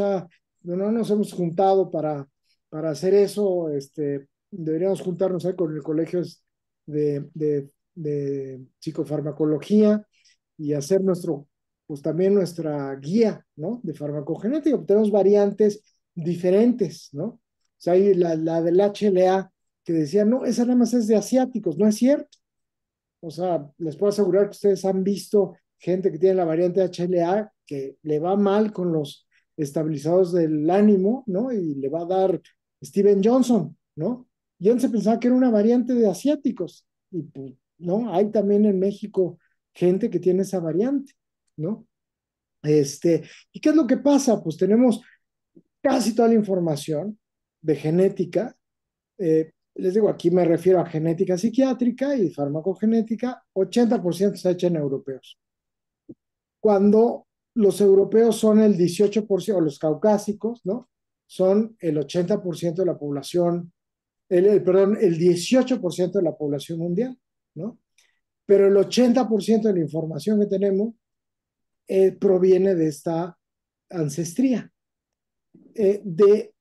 [SPEAKER 2] no nos hemos juntado para hacer eso, deberíamos juntarnos ahí con el colegio de psicofarmacología y hacer pues también nuestra guía, ¿no? De farmacogenética. Tenemos variantes diferentes, ¿no? O sea, hay la del HLA que decía, no, esa nada más es de asiáticos, no es cierto. O sea, les puedo asegurar que ustedes han visto gente que tiene la variante HLA que le va mal con los estabilizados del ánimo, ¿no? Y le va a dar Steven Johnson, ¿no? Y antes se pensaba que era una variante de asiáticos. Y pues, no, hay también en México gente que tiene esa variante, ¿no? ¿Y qué es lo que pasa? Pues tenemos casi toda la información de genética. Les digo, aquí me refiero a genética psiquiátrica y farmacogenética, 80% está hecha en europeos. Cuando los europeos son el 18%, o los caucásicos, ¿no? Son el 80% de la población, perdón, el 18% de la población mundial, ¿no? Pero el 80% de la información que tenemos proviene de esta ancestría. De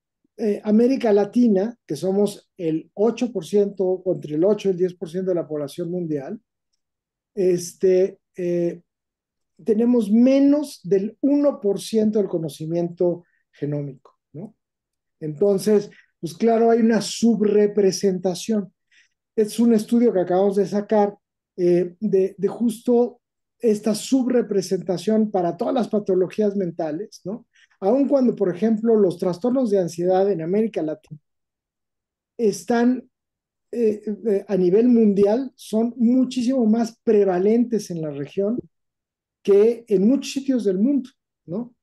[SPEAKER 2] América Latina, que somos el 8%, entre el 8 y el 10% de la población mundial, tenemos menos del 1% del conocimiento genómico, ¿no? Entonces, pues claro, hay una subrepresentación. Es un estudio que acabamos de sacar de justo esta subrepresentación para todas las patologías mentales, ¿no? Aun cuando, por ejemplo, los trastornos de ansiedad en América Latina están a nivel mundial, son muchísimo más prevalentes en la región que en muchos sitios del mundo, ¿no?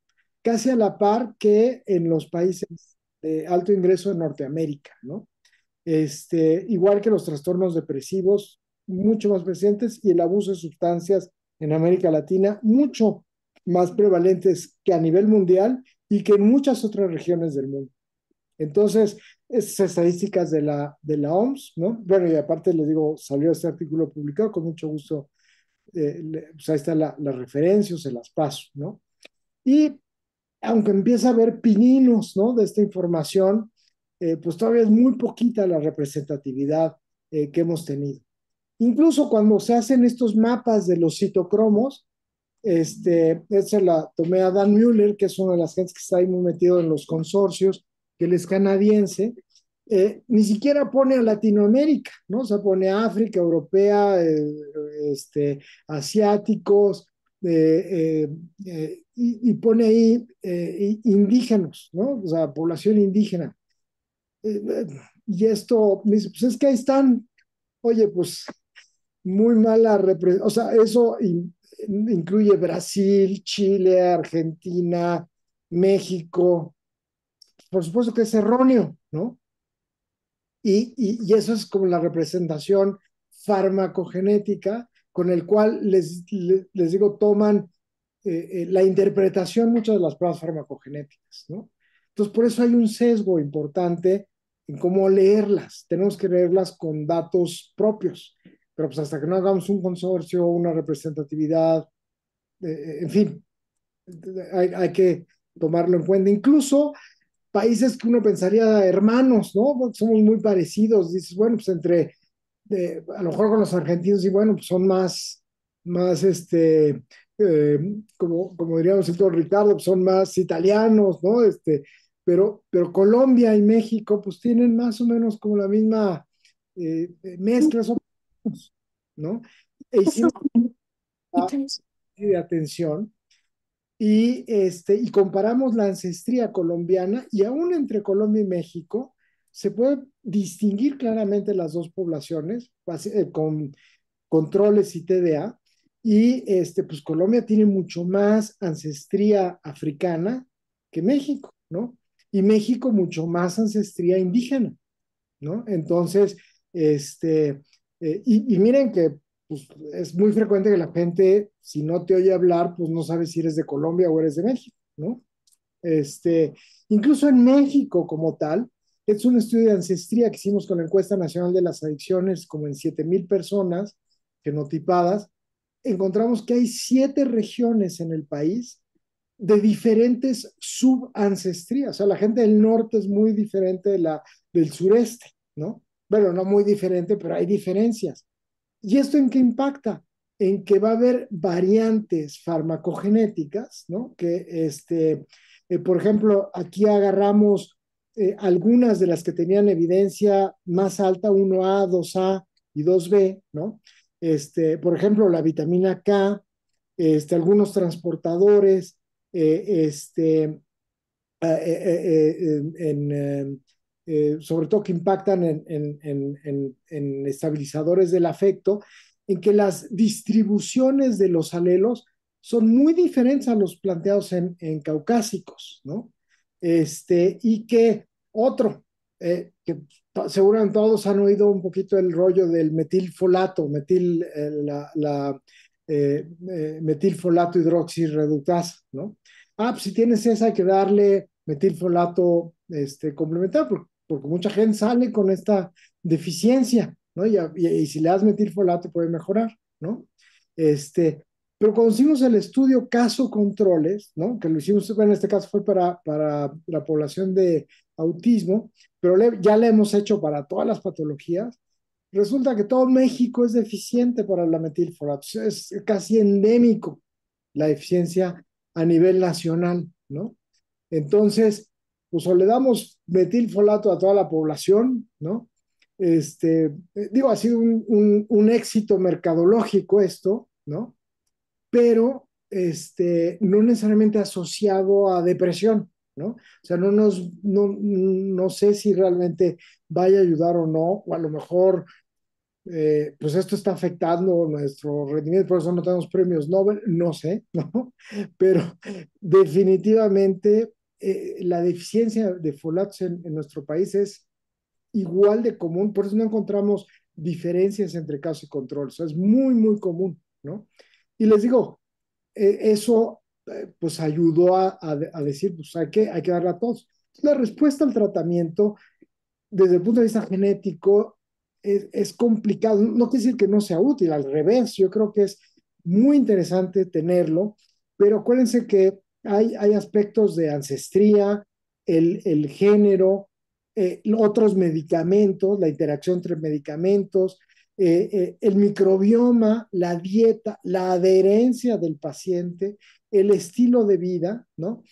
[SPEAKER 2] Casi a la par que en los países de alto ingreso de Norteamérica, ¿no? Igual que los trastornos depresivos, mucho más presentes, y el abuso de sustancias en América Latina, mucho más prevalentes que a nivel mundial y que en muchas otras regiones del mundo. Entonces, esas estadísticas de la OMS, ¿no? Bueno, y aparte les digo, salió este artículo publicado, con mucho gusto, pues ahí está la referencia, se las paso, ¿no? Y aunque empieza a haber pininos, ¿no? De esta información, pues todavía es muy poquita la representatividad que hemos tenido. Incluso cuando se hacen estos mapas de los citocromos, esa la tomé a Dan Mueller, que es una de las gentes que está ahí muy metido en los consorcios, que él es canadiense, ni siquiera pone a Latinoamérica, ¿no? O sea, pone a África, Europea, asiáticos, y pone ahí indígenas, ¿no? O sea, población indígena. Y esto, me dice, pues es que ahí están. Oye, pues muy mala representación, o sea, eso incluye Brasil, Chile, Argentina, México. Por supuesto que es erróneo, ¿no? Y eso es como la representación farmacogenética con el cual les digo, toman la interpretación muchas de las pruebas farmacogenéticas, ¿no? Entonces, por eso hay un sesgo importante en cómo leerlas. Tenemos que leerlas con datos propios, pero pues hasta que no hagamos un consorcio, una representatividad, en fin, hay que tomarlo en cuenta. Incluso países que uno pensaría hermanos, ¿no? Somos muy parecidos. Dices, bueno, pues a lo mejor con los argentinos, y bueno, pues son más como diríamos el doctor Ricardo, pues son más italianos, ¿no? Pero Colombia y México, pues tienen más o menos como la misma mezcla, ¿no? E hicimos de atención y comparamos la ancestría colombiana y aún entre Colombia y México se puede distinguir claramente las dos poblaciones con controles y TDA y pues Colombia tiene mucho más ancestría africana que México, ¿no? Y México mucho más ancestría indígena, ¿no? Entonces, y miren que pues, es muy frecuente que la gente, si no te oye hablar, pues no sabe si eres de Colombia o eres de México, ¿no? Este, Incluso en México como tal, es un estudio de ancestría que hicimos con la encuesta nacional de las adicciones, como en 7,000 personas genotipadas, encontramos que hay 7 regiones en el país de diferentes subancestrías. O sea, la gente del norte es muy diferente del sureste, ¿no? Bueno, no muy diferente, pero hay diferencias. ¿Y esto en qué impacta? En que va a haber variantes farmacogenéticas, ¿no? Por ejemplo, aquí agarramos algunas de las que tenían evidencia más alta, 1A, 2A y 2B, ¿no? Por ejemplo, la vitamina K, algunos transportadores, sobre todo que impactan en estabilizadores del afecto, en que las distribuciones de los alelos son muy diferentes a los planteados en caucásicos, ¿no? Y que otro, que seguramente todos han oído un poquito el rollo del metilfolato, metilfolato hidroxirreductasa, ¿no? Pues si tienes esa hay que darle metilfolato complementario, porque mucha gente sale con esta deficiencia, ¿no? Y si le das metilfolato puede mejorar, ¿no? Pero cuando hicimos el estudio caso controles, ¿no? Que lo hicimos, bueno, en este caso fue para la población de autismo, pero ya le hemos hecho para todas las patologías. Resulta que todo México es deficiente para la metilfolato, es casi endémico la deficiencia a nivel nacional, ¿no? Entonces, pues o le damos metilfolato a toda la población, ¿no? Digo, ha sido un éxito mercadológico esto, ¿no? pero no necesariamente asociado a depresión, ¿no? O sea, no sé si realmente vaya a ayudar o no, o a lo mejor pues esto está afectando nuestro rendimiento, por eso no tenemos premios Nobel, no sé, ¿no? Pero definitivamente la deficiencia de folatos en nuestro país es igual de común, por eso no encontramos diferencias entre caso y control, o sea, es muy, muy común, ¿no? Y les digo, eso pues ayudó a decir, pues hay que darle a todos. La respuesta al tratamiento desde el punto de vista genético es complicado. No quiere decir que no sea útil, al revés, yo creo que es muy interesante tenerlo, pero acuérdense que hay aspectos de ancestría, el género, otros medicamentos, la interacción entre medicamentos, el microbioma, la dieta, la adherencia del paciente, el estilo de vida, ¿no?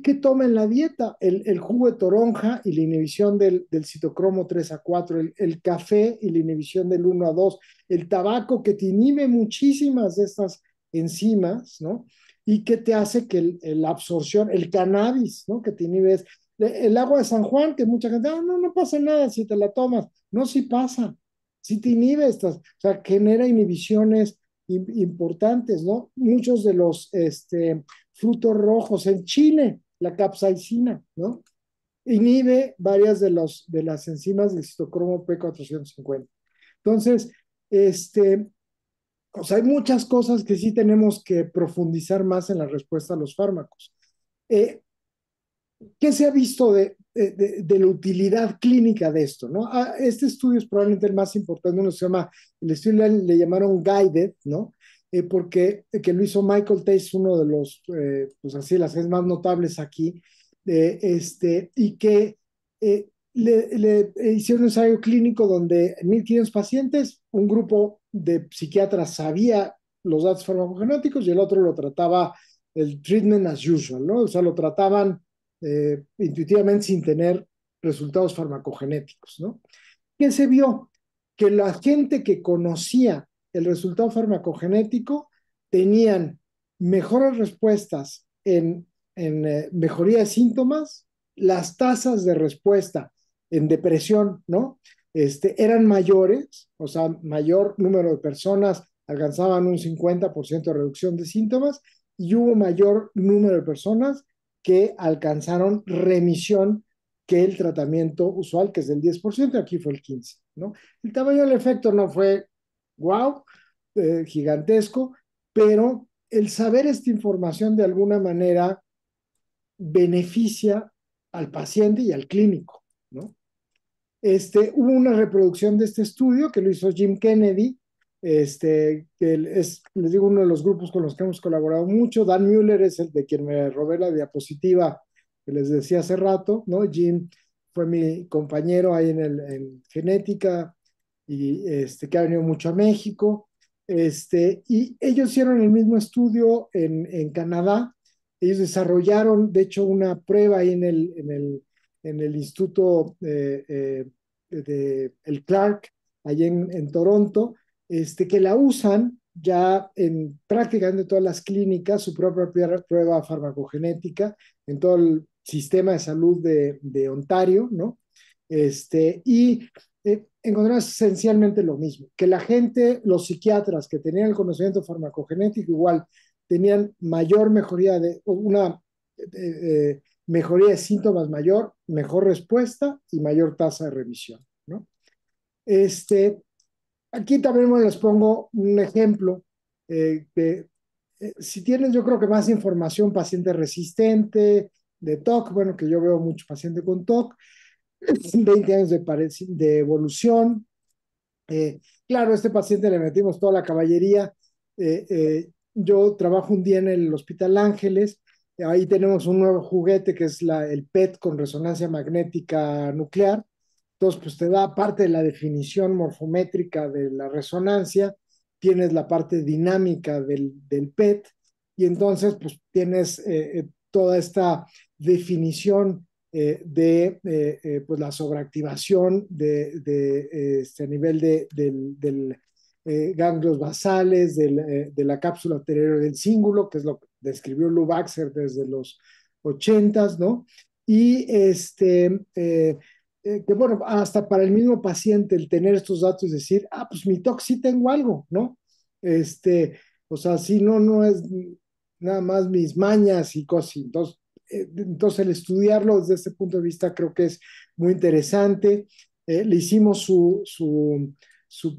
[SPEAKER 2] ¿Qué toma en la dieta? El jugo de toronja y la inhibición del citocromo 3 a 4, el café y la inhibición del 1 a 2, el tabaco que te inhibe muchísimas de estas enzimas, ¿no? Y que te hace que la absorción, el cannabis, ¿no? Que te inhibes, el agua de San Juan, que mucha gente, no, no pasa nada si te la tomas. No, sí pasa, sí te inhibe estas, o sea, genera inhibiciones importantes, ¿no? Muchos de los, frutos rojos, en Chile, la capsaicina, ¿no? Inhibe varias de las enzimas del citocromo P450. Entonces, o sea, hay muchas cosas que sí tenemos que profundizar más en la respuesta a los fármacos. Eh, ¿Qué se ha visto de la utilidad clínica de esto? ¿No? Este estudio es probablemente el más importante, uno se llama, el estudio le llamaron Guided, ¿no? Porque que lo hizo Michael Tace, uno de los, pues así, las más notables aquí, y que le hicieron un ensayo clínico donde en 1.500 pacientes, un grupo de psiquiatras sabía los datos farmacogenéticos y el otro lo trataba el treatment as usual, ¿no? O sea, lo trataban intuitivamente sin tener resultados farmacogenéticos, ¿no? ¿Qué se vio? Que la gente que conocía el resultado farmacogenético tenían mejores respuestas en mejoría de síntomas, las tasas de respuesta en depresión, ¿no? Eran mayores, o sea, mayor número de personas alcanzaban un 50% de reducción de síntomas y hubo mayor número de personas que alcanzaron remisión que el tratamiento usual, que es del 10%, aquí fue el 15%, ¿no? El tamaño del efecto no fue wow, gigantesco, pero el saber esta información de alguna manera beneficia al paciente y al clínico, ¿no? Hubo una reproducción de este estudio que lo hizo Jim Kennedy, que les digo, uno de los grupos con los que hemos colaborado mucho. Dan Mueller es el de quien me robé la diapositiva que les decía hace rato, ¿no? Jim fue mi compañero ahí en genética y que ha venido mucho a México. Y ellos hicieron el mismo estudio en Canadá. Ellos desarrollaron, de hecho, una prueba ahí en el Instituto el Clark, allá en Toronto, que la usan ya en prácticamente todas las clínicas, su propia prueba farmacogenética, en todo el sistema de salud de Ontario, ¿no? Y encontramos esencialmente lo mismo, que la gente, los psiquiatras que tenían el conocimiento farmacogenético igual tenían mayor mejoría una mejoría de síntomas mayor, mejor respuesta y mayor tasa de remisión, ¿no? Aquí también les pongo un ejemplo si tienes, yo creo que más información, paciente resistente, de TOC, bueno, que yo veo mucho paciente con TOC, 20 años de evolución. Claro, a este paciente le metimos toda la caballería. Yo trabajo un día en el Hospital Ángeles. Ahí tenemos un nuevo juguete que es el PET con resonancia magnética nuclear. Entonces, pues te da parte de la definición morfométrica de la resonancia, tienes la parte dinámica del PET y entonces, pues tienes toda esta definición pues la sobreactivación a nivel ganglios basales de la cápsula anterior del cíngulo, que es lo que describió Lou Baxter desde los 80s, ¿no? Y que bueno, hasta para el mismo paciente el tener estos datos y decir, pues mi TOC sí tengo algo, ¿no? O sea, sí, no es nada más mis mañas y cosas. Entonces el estudiarlo desde este punto de vista creo que es muy interesante. Le hicimos su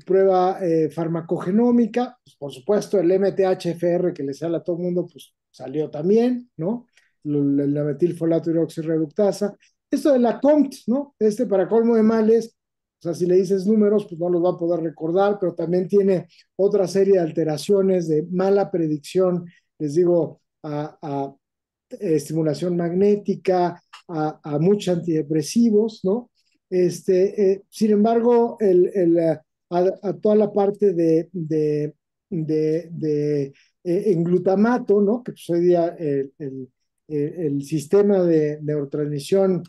[SPEAKER 2] prueba farmacogenómica, pues, por supuesto el MTHFR que le sale a todo el mundo, pues salió también, ¿no? La metilfolato hidroxirreductasa. Esto de la COMT, ¿no? Para colmo de males, o sea, si le dices números, pues no los va a poder recordar, pero también tiene otra serie de alteraciones de mala predicción, les digo, a estimulación magnética, a muchos antidepresivos, ¿no? Sin embargo, a toda la parte en glutamato, ¿no? Que pues hoy día el sistema de neurotransmisión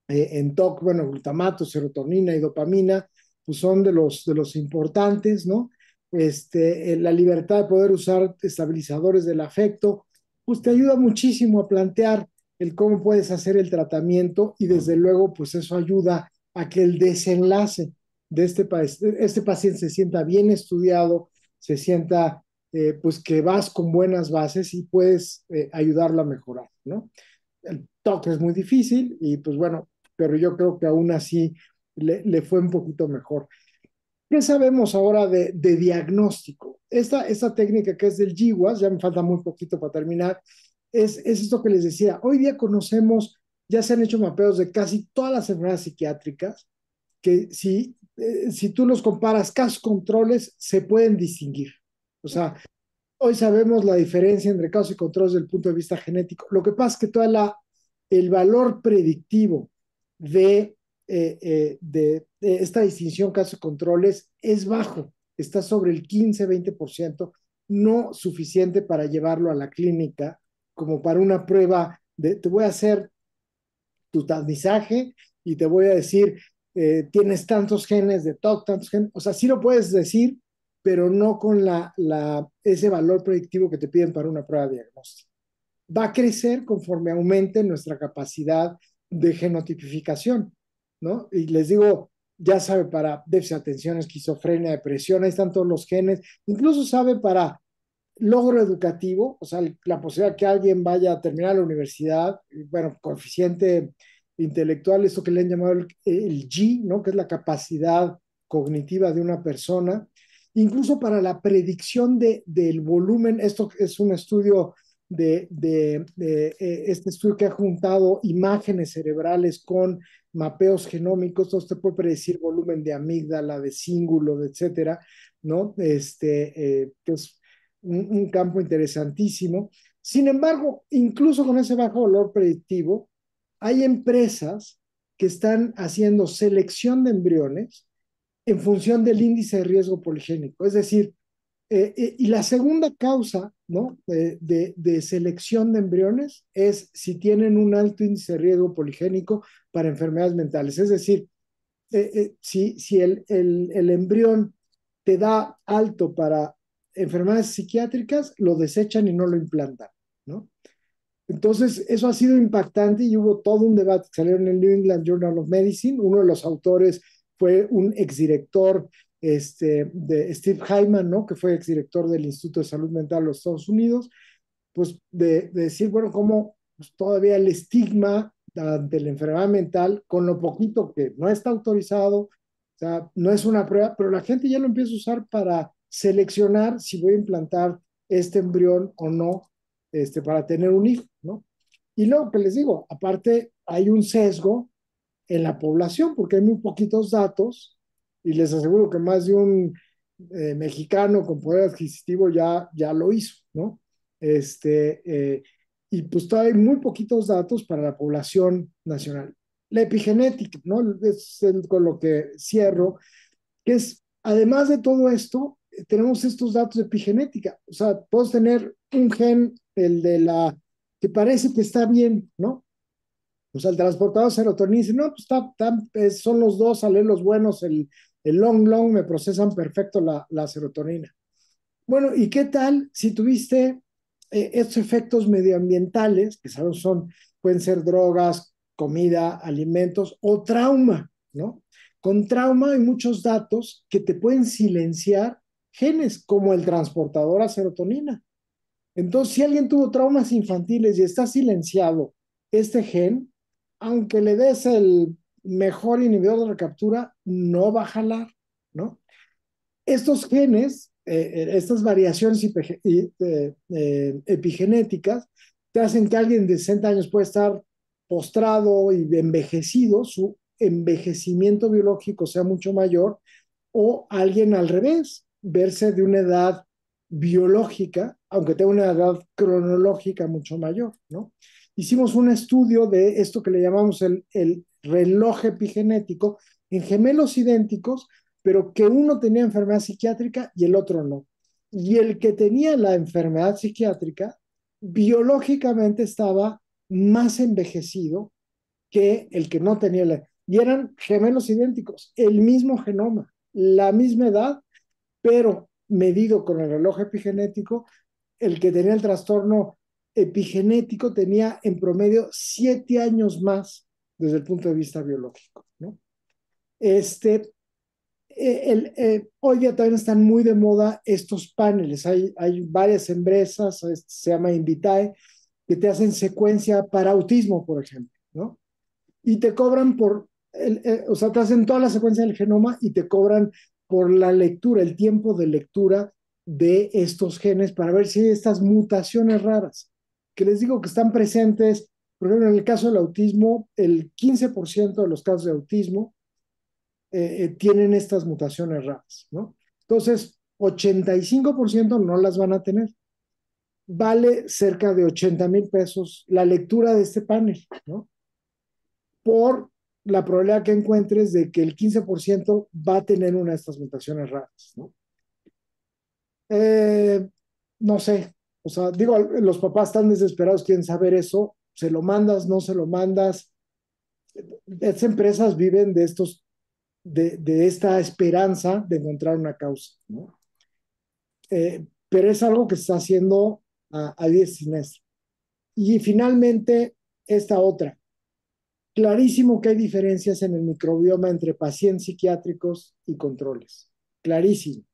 [SPEAKER 2] en TOC, bueno, glutamato, serotonina y dopamina, pues son de los importantes, ¿no? La libertad de poder usar estabilizadores del afecto, pues te ayuda muchísimo a plantear el cómo puedes hacer el tratamiento y desde luego, pues eso ayuda a que el desenlace de este paciente se sienta bien estudiado, se sienta pues que vas con buenas bases y puedes ayudarlo a mejorar, ¿no? El toque es muy difícil y pues bueno, pero yo creo que aún así le fue un poquito mejor. ¿Qué sabemos ahora de diagnóstico? Esta técnica que es del GWAS, ya me falta muy poquito para terminar, es esto que les decía. Hoy día conocemos, ya se han hecho mapeos de casi todas las enfermedades psiquiátricas, que si tú los comparas, casos controles se pueden distinguir. O sea, hoy sabemos la diferencia entre casos y controles desde el punto de vista genético. Lo que pasa es que el valor predictivo de esta distinción casos y controles es bajo, está sobre el 15-20%, no suficiente para llevarlo a la clínica como para una prueba te voy a hacer tu tamizaje y te voy a decir, tienes tantos genes de TOC, tantos genes, o sea, sí lo puedes decir, pero no con ese valor predictivo que te piden para una prueba diagnóstica. Va a crecer conforme aumente nuestra capacidad de genotipificación, ¿no? Y les digo, ya sabe para déficit de atención, esquizofrenia, depresión, ahí están todos los genes, incluso sabe para logro educativo, o sea, la posibilidad que alguien vaya a terminar la universidad, bueno, coeficiente intelectual, esto que le han llamado el G, ¿no? Que es la capacidad cognitiva de una persona, incluso para la predicción del volumen, esto es un estudio este estudio que ha juntado imágenes cerebrales con mapeos genómicos, entonces te puede predecir volumen de amígdala, de cíngulo, etcétera, ¿no? Que es un campo interesantísimo. Sin embargo, incluso con ese bajo valor predictivo, hay empresas que están haciendo selección de embriones en función del índice de riesgo poligénico. Es decir, y la segunda causa, ¿no? de selección de embriones es si tienen un alto índice de riesgo poligénico para enfermedades mentales. Es decir, si el embrión te da alto para enfermedades psiquiátricas, lo desechan y no lo implantan, ¿no? Entonces, eso ha sido impactante y hubo todo un debate que salió en el New England Journal of Medicine. Uno de los autores fue un exdirector de Steve Hyman, ¿no? Que fue exdirector del Instituto de Salud Mental de los Estados Unidos, pues de decir, bueno, cómo pues, todavía el estigma ante la enfermedad mental, con lo poquito que no está autorizado, o sea, no es una prueba, pero la gente ya lo empieza a usar para seleccionar si voy a implantar este embrión o no, para tener un hijo, ¿no? Y luego que les digo, aparte hay un sesgo en la población, porque hay muy poquitos datos, y les aseguro que más de un mexicano con poder adquisitivo ya lo hizo, ¿no? Este, eh, y pues todavía hay muy poquitos datos para la población nacional. La epigenética, ¿no? Es con lo que cierro, que es, además de todo esto, tenemos estos datos de epigenética. O sea, puedes tener un gen, que parece que está bien, ¿no? O sea, el transportador de serotonina dice, no, pues son los dos alelos buenos, el long me procesan perfecto la serotonina. Bueno, ¿y qué tal si tuviste estos efectos medioambientales, que sabemos pueden ser drogas, comida, alimentos o trauma, ¿no? Con trauma hay muchos datos que te pueden silenciar genes como el transportador a serotonina. Entonces, si alguien tuvo traumas infantiles y está silenciado este gen, aunque le des el mejor inhibidor de recaptura, no va a jalar, ¿no? Estos genes, estas variaciones epigenéticas, te hacen que alguien de 60 años pueda estar postrado y envejecido, su envejecimiento biológico sea mucho mayor, o alguien al revés, verse de una edad biológica, aunque tenga una edad cronológica mucho mayor, ¿no? Hicimos un estudio de esto que le llamamos el reloj epigenético en gemelos idénticos, pero que uno tenía enfermedad psiquiátrica y el otro no. Y el que tenía la enfermedad psiquiátrica, biológicamente estaba más envejecido que el que no tenía la... Y eran gemelos idénticos, el mismo genoma, la misma edad, pero medido con el reloj epigenético, el que tenía el trastorno epigenético tenía en promedio 7 años más desde el punto de vista biológico, ¿no? Hoy día también están muy de moda estos paneles. Hay varias empresas, se llama Invitae, que te hacen secuencia para autismo, por ejemplo, ¿no? Y te cobran o sea, te hacen toda la secuencia del genoma y te cobran por la lectura, el tiempo de lectura de estos genes para ver si hay estas mutaciones raras, que les digo que están presentes. Por ejemplo, en el caso del autismo, el 15% de los casos de autismo tienen estas mutaciones raras, ¿no? Entonces, 85% no las van a tener. Vale cerca de 80,000 pesos la lectura de este panel, ¿no? Por la probabilidad que encuentres de que el 15% va a tener una de estas mutaciones raras, ¿no? Eh, no sé, o sea, digo, los papás están desesperados, quieren saber eso, se lo mandas, no se lo mandas. Estas empresas viven de esta esperanza de encontrar una causa, ¿no? Pero es algo que se está haciendo a 10 siniestro. Y finalmente, esta otra. Clarísimo que hay diferencias en el microbioma entre pacientes psiquiátricos y controles. Clarísimo.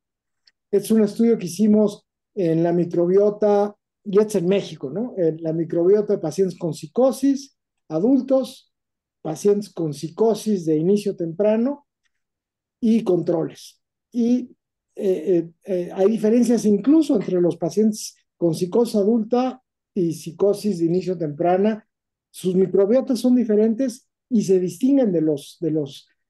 [SPEAKER 2] Es un estudio que hicimos en la microbiota, y es en México, ¿no? En la microbiota de pacientes con psicosis, adultos, pacientes con psicosis de inicio temprano y controles. Y hay diferencias incluso entre los pacientes con psicosis adulta y psicosis de inicio temprana. Sus microbiotas son diferentes y se distinguen de los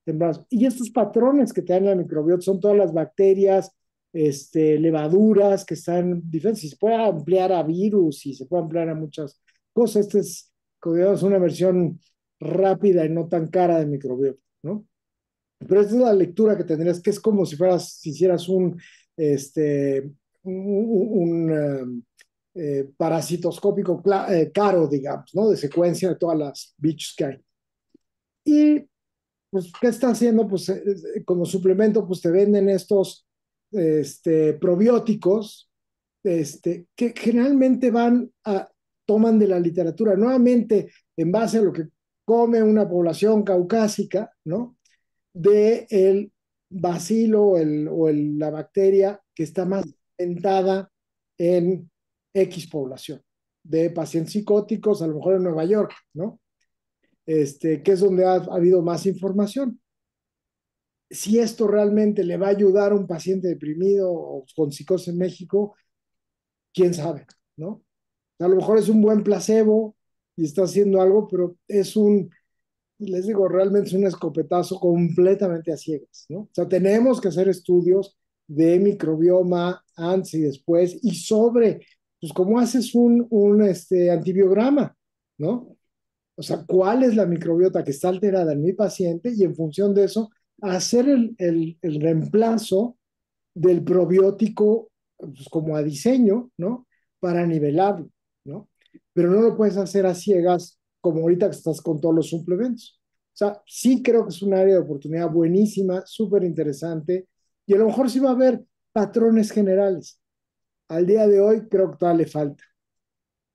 [SPEAKER 2] tempranos. Y estos patrones que te dan la microbiota son todas las bacterias, levaduras que están diferentes. Y se puede ampliar a virus y se puede ampliar a muchas cosas. Esta es, como digamos, una versión rápida y no tan cara de microbiota, ¿no? Pero esta es la lectura que tendrías, que es como si hicieras un parasitoscópico caro, digamos, ¿no? De secuencia de todas las bichos que hay. Y, pues, ¿qué está haciendo? Pues, como suplemento, pues te venden estos probióticos, que generalmente toman de la literatura, nuevamente en base a lo que come una población caucásica, ¿no? De el bacilo la bacteria que está más aumentada en X población, de pacientes psicóticos, a lo mejor en Nueva York, ¿no? Que es donde ha habido más información. Si esto realmente le va a ayudar a un paciente deprimido o con psicosis en México, quién sabe, ¿no? A lo mejor es un buen placebo y está haciendo algo, pero les digo, realmente es un escopetazo completamente a ciegas, ¿no? O sea, tenemos que hacer estudios de microbioma antes y después y sobre, pues, cómo haces un antibiograma, ¿no? O sea, cuál es la microbiota que está alterada en mi paciente y en función de eso, hacer el reemplazo del probiótico, pues, como a diseño, ¿no? Para nivelarlo, ¿no? Pero no lo puedes hacer a ciegas como ahorita que estás con todos los suplementos. O sea, sí creo que es un área de oportunidad buenísima, súper interesante, y a lo mejor sí va a haber patrones generales. Al día de hoy creo que todavía le falta.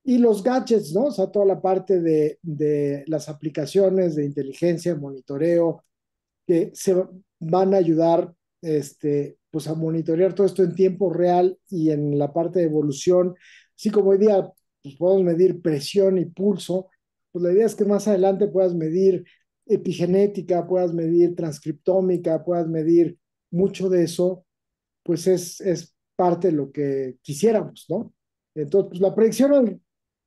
[SPEAKER 2] Y los gadgets, ¿no? O sea, toda la parte de las aplicaciones de inteligencia, monitoreo, que se van a ayudar pues a monitorear todo esto en tiempo real y en la parte de evolución. Así como hoy día pues, podemos medir presión y pulso, pues la idea es que más adelante puedas medir epigenética, puedas medir transcriptómica, puedas medir mucho de eso, pues es parte de lo que quisiéramos, ¿no? Entonces, pues la predicción,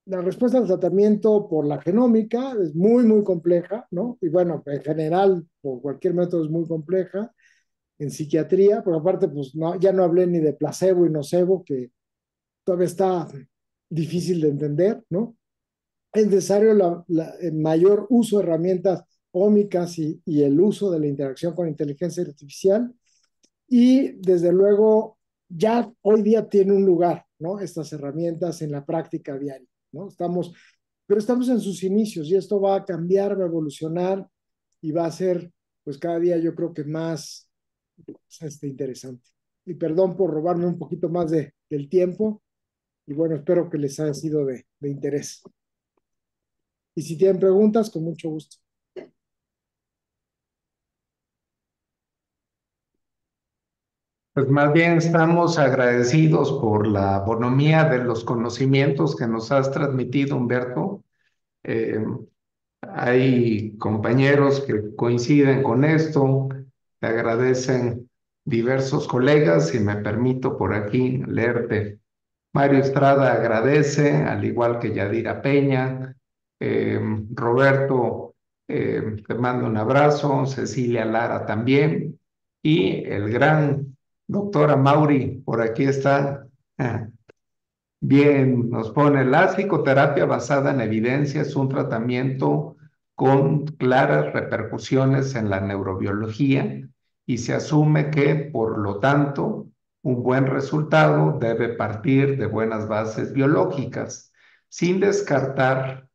[SPEAKER 2] la respuesta al tratamiento por la genómica es muy, muy compleja, ¿no? Y bueno, en general, por cualquier método es muy compleja. En psiquiatría, por aparte, pues no, ya no hablé ni de placebo y nocebo, que todavía está difícil de entender, ¿no? Es necesario el mayor uso de herramientas ómicas y el uso de la interacción con inteligencia artificial y desde luego ya hoy día tiene un lugar, ¿no? Estas herramientas en la práctica diaria, ¿no? Pero estamos en sus inicios y esto va a cambiar, va a evolucionar y va a ser, pues cada día yo creo que más interesante. Y perdón por robarme un poquito más del tiempo y bueno, espero que les haya sido de interés. Y si tienen preguntas, con mucho gusto.
[SPEAKER 4] Pues más bien estamos agradecidos por la bonomía de los conocimientos que nos has transmitido, Humberto. Eh, Hay compañeros que coinciden con esto, te agradecen diversos colegas y me permito por aquí leerte. Mario Estrada agradece, al igual que Yadira Peña. Eh, Roberto, te mando un abrazo. Cecilia Lara también. Y el gran doctor Mauri, por aquí está. Bien, nos pone la psicoterapia basada en evidencia es un tratamiento con claras repercusiones en la neurobiología y se asume que, por lo tanto, un buen resultado debe partir de buenas bases biológicas, sin descartar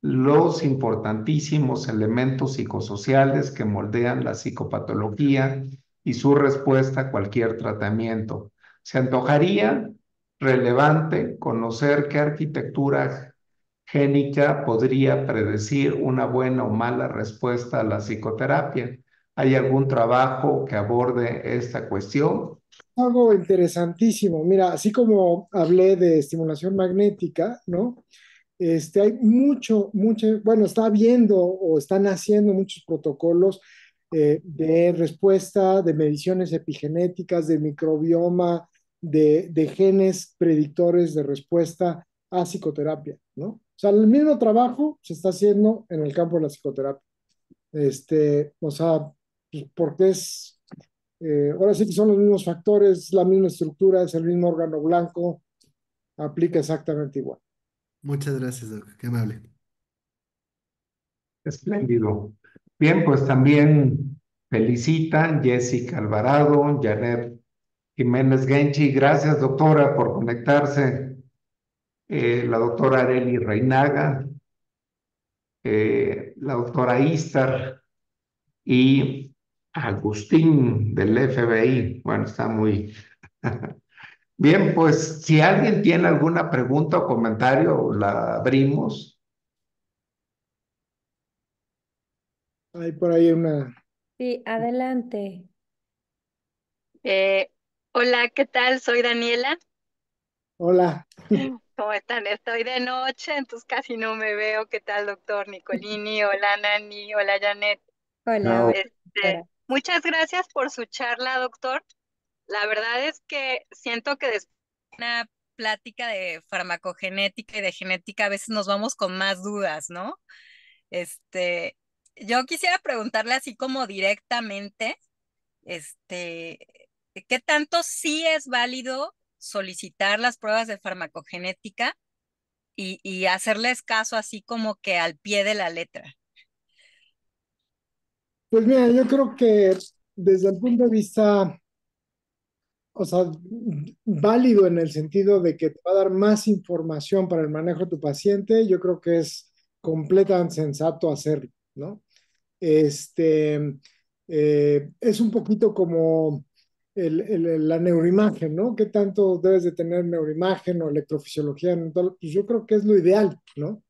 [SPEAKER 4] los importantísimos elementos psicosociales que moldean la psicopatología y su respuesta a cualquier tratamiento. Se antojaría relevante conocer qué arquitectura génica podría predecir una buena o mala respuesta a la psicoterapia. ¿Hay algún trabajo que aborde esta cuestión?
[SPEAKER 2] Algo interesantísimo. Mira, así como hablé de estimulación magnética, ¿no? Hay bueno, está habiendo o están haciendo muchos protocolos de respuesta, de mediciones epigenéticas, de microbioma, de genes predictores de respuesta a psicoterapia, ¿no? O sea, el mismo trabajo se está haciendo en el campo de la psicoterapia. O sea, pues, porque ahora sí que son los mismos factores, la misma estructura, es el mismo órgano blanco, aplica exactamente igual.
[SPEAKER 5] Muchas gracias, Doc. Qué amable.
[SPEAKER 4] Espléndido. Bien, pues también felicitan Jessica Alvarado, Janet Jiménez Genchi. Gracias, doctora, por conectarse. La doctora Areli Reinaga, la doctora Istar y Agustín del FBI. Bueno, está muy bien. Pues si alguien tiene alguna pregunta o comentario, la abrimos.
[SPEAKER 2] Hay por ahí una.
[SPEAKER 1] Sí, adelante.
[SPEAKER 6] Eh, Hola, ¿qué tal? Soy Daniela.
[SPEAKER 2] Hola.
[SPEAKER 6] ¿Cómo están? Estoy de noche, entonces casi no me veo. ¿Qué tal, doctor Nicolini? Hola, Nani. Hola, Janet.
[SPEAKER 1] Hola,
[SPEAKER 4] No,
[SPEAKER 1] hola, doctora.
[SPEAKER 6] Muchas gracias por su charla, doctor. La verdad es que siento que después de una plática de farmacogenética y de genética, a veces nos vamos con más dudas, ¿no? Este, yo quisiera preguntarle así como directamente, este, ¿qué tanto sí es válido solicitar las pruebas de farmacogenética y hacerles caso así como que al pie de la letra?
[SPEAKER 2] Pues mira, yo creo que desde el punto de vista, o sea, válido en el sentido de que te va a dar más información para el manejo de tu paciente, yo creo que es completamente sensato hacerlo, ¿no? Este, es un poquito como la neuroimagen, ¿no? ¿Qué tanto debes de tener neuroimagen o electrofisiología? Pues yo creo que es lo ideal, ¿no?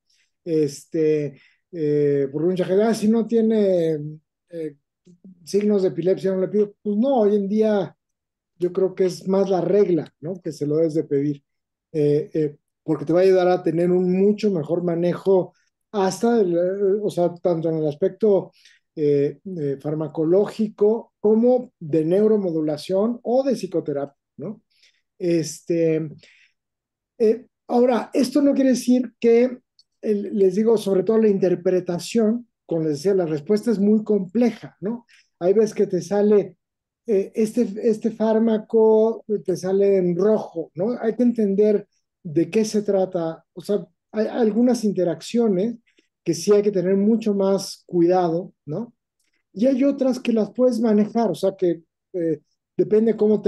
[SPEAKER 2] Este, porque mucha gente, si no tiene eh, signos de epilepsia, no le pido. Pues no, hoy en día yo creo que es más la regla, ¿no? Que se lo debes de pedir, porque te va a ayudar a tener un mucho mejor manejo hasta, o sea, tanto en el aspecto farmacológico como de neuromodulación o de psicoterapia, ¿no? Este, ahora, esto no quiere decir que, les digo, sobre todo la interpretación, como les decía, la respuesta es muy compleja, ¿no? Hay veces que te sale este fármaco, te sale en rojo, ¿no? Hay que entender de qué se trata. O sea, hay algunas interacciones que sí hay que tener mucho más cuidado, ¿no? Y hay otras que las puedes manejar, o sea que depende cómo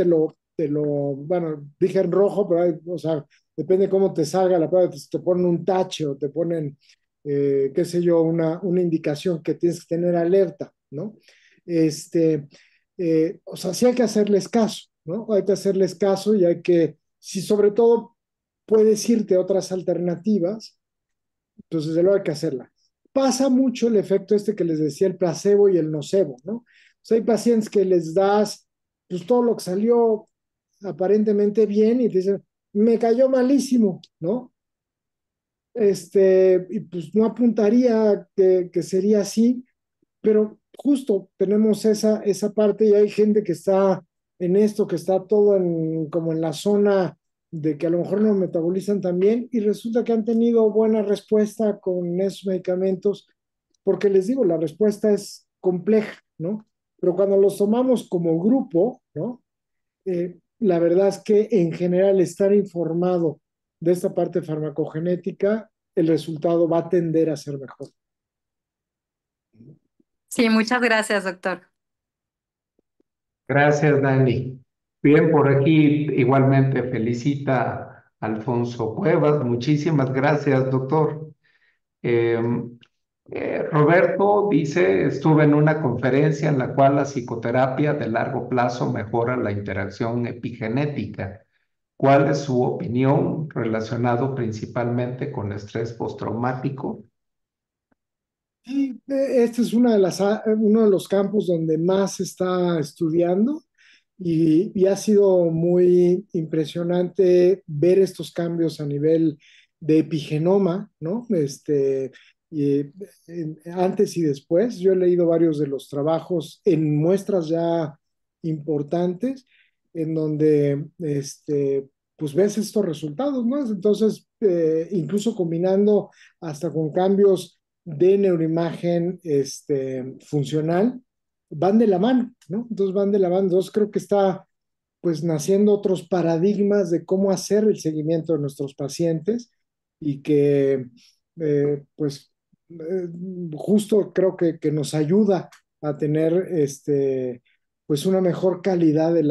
[SPEAKER 2] bueno, dije en rojo, pero hay, o sea, depende cómo te salga la prueba, te ponen un tache o te ponen, qué sé yo, una indicación que tienes que tener alerta, ¿no? Este, o sea, sí hay que hacerles caso, ¿no? Hay que hacerles caso y hay que, si sobre todo puedes irte a otras alternativas, entonces desde luego hay que hacerla. Pasa mucho el efecto este que les decía, el placebo y el nocebo, ¿no? O sea, hay pacientes que les das pues todo lo que salió aparentemente bien y te dicen, me cayó malísimo, ¿no? Y pues no apuntaría que sería así, pero justo tenemos esa parte y hay gente que está en esto, que está todo como en la zona de que a lo mejor no metabolizan tan bien y resulta que han tenido buena respuesta con esos medicamentos, porque les digo, la respuesta es compleja, ¿no? Pero cuando los tomamos como grupo, ¿no? La verdad es que en general estar informado de esta parte farmacogenética, el resultado va a tender a ser mejor.
[SPEAKER 6] Sí, muchas gracias, doctor.
[SPEAKER 4] Gracias, Dani. Bien, por aquí igualmente felicita a Alfonso Cuevas. Muchísimas gracias, doctor. Eh, Roberto dice, estuve en una conferencia en la cual la psicoterapia de largo plazo mejora la interacción epigenética. ¿Cuál es su opinión relacionado principalmente con estrés postraumático?
[SPEAKER 2] Sí, este es uno de los campos donde más se está estudiando y ha sido muy impresionante ver estos cambios a nivel de epigenoma, ¿no? Y, antes y después. Yo he leído varios de los trabajos en muestras ya importantes en donde pues ves estos resultados, ¿no? Entonces, incluso combinando hasta con cambios de neuroimagen funcional, van de la mano, ¿no? Entonces van de la mano. Entonces creo que está pues naciendo otros paradigmas de cómo hacer el seguimiento de nuestros pacientes y que pues eh, justo creo que nos ayuda a tener pues una mejor calidad de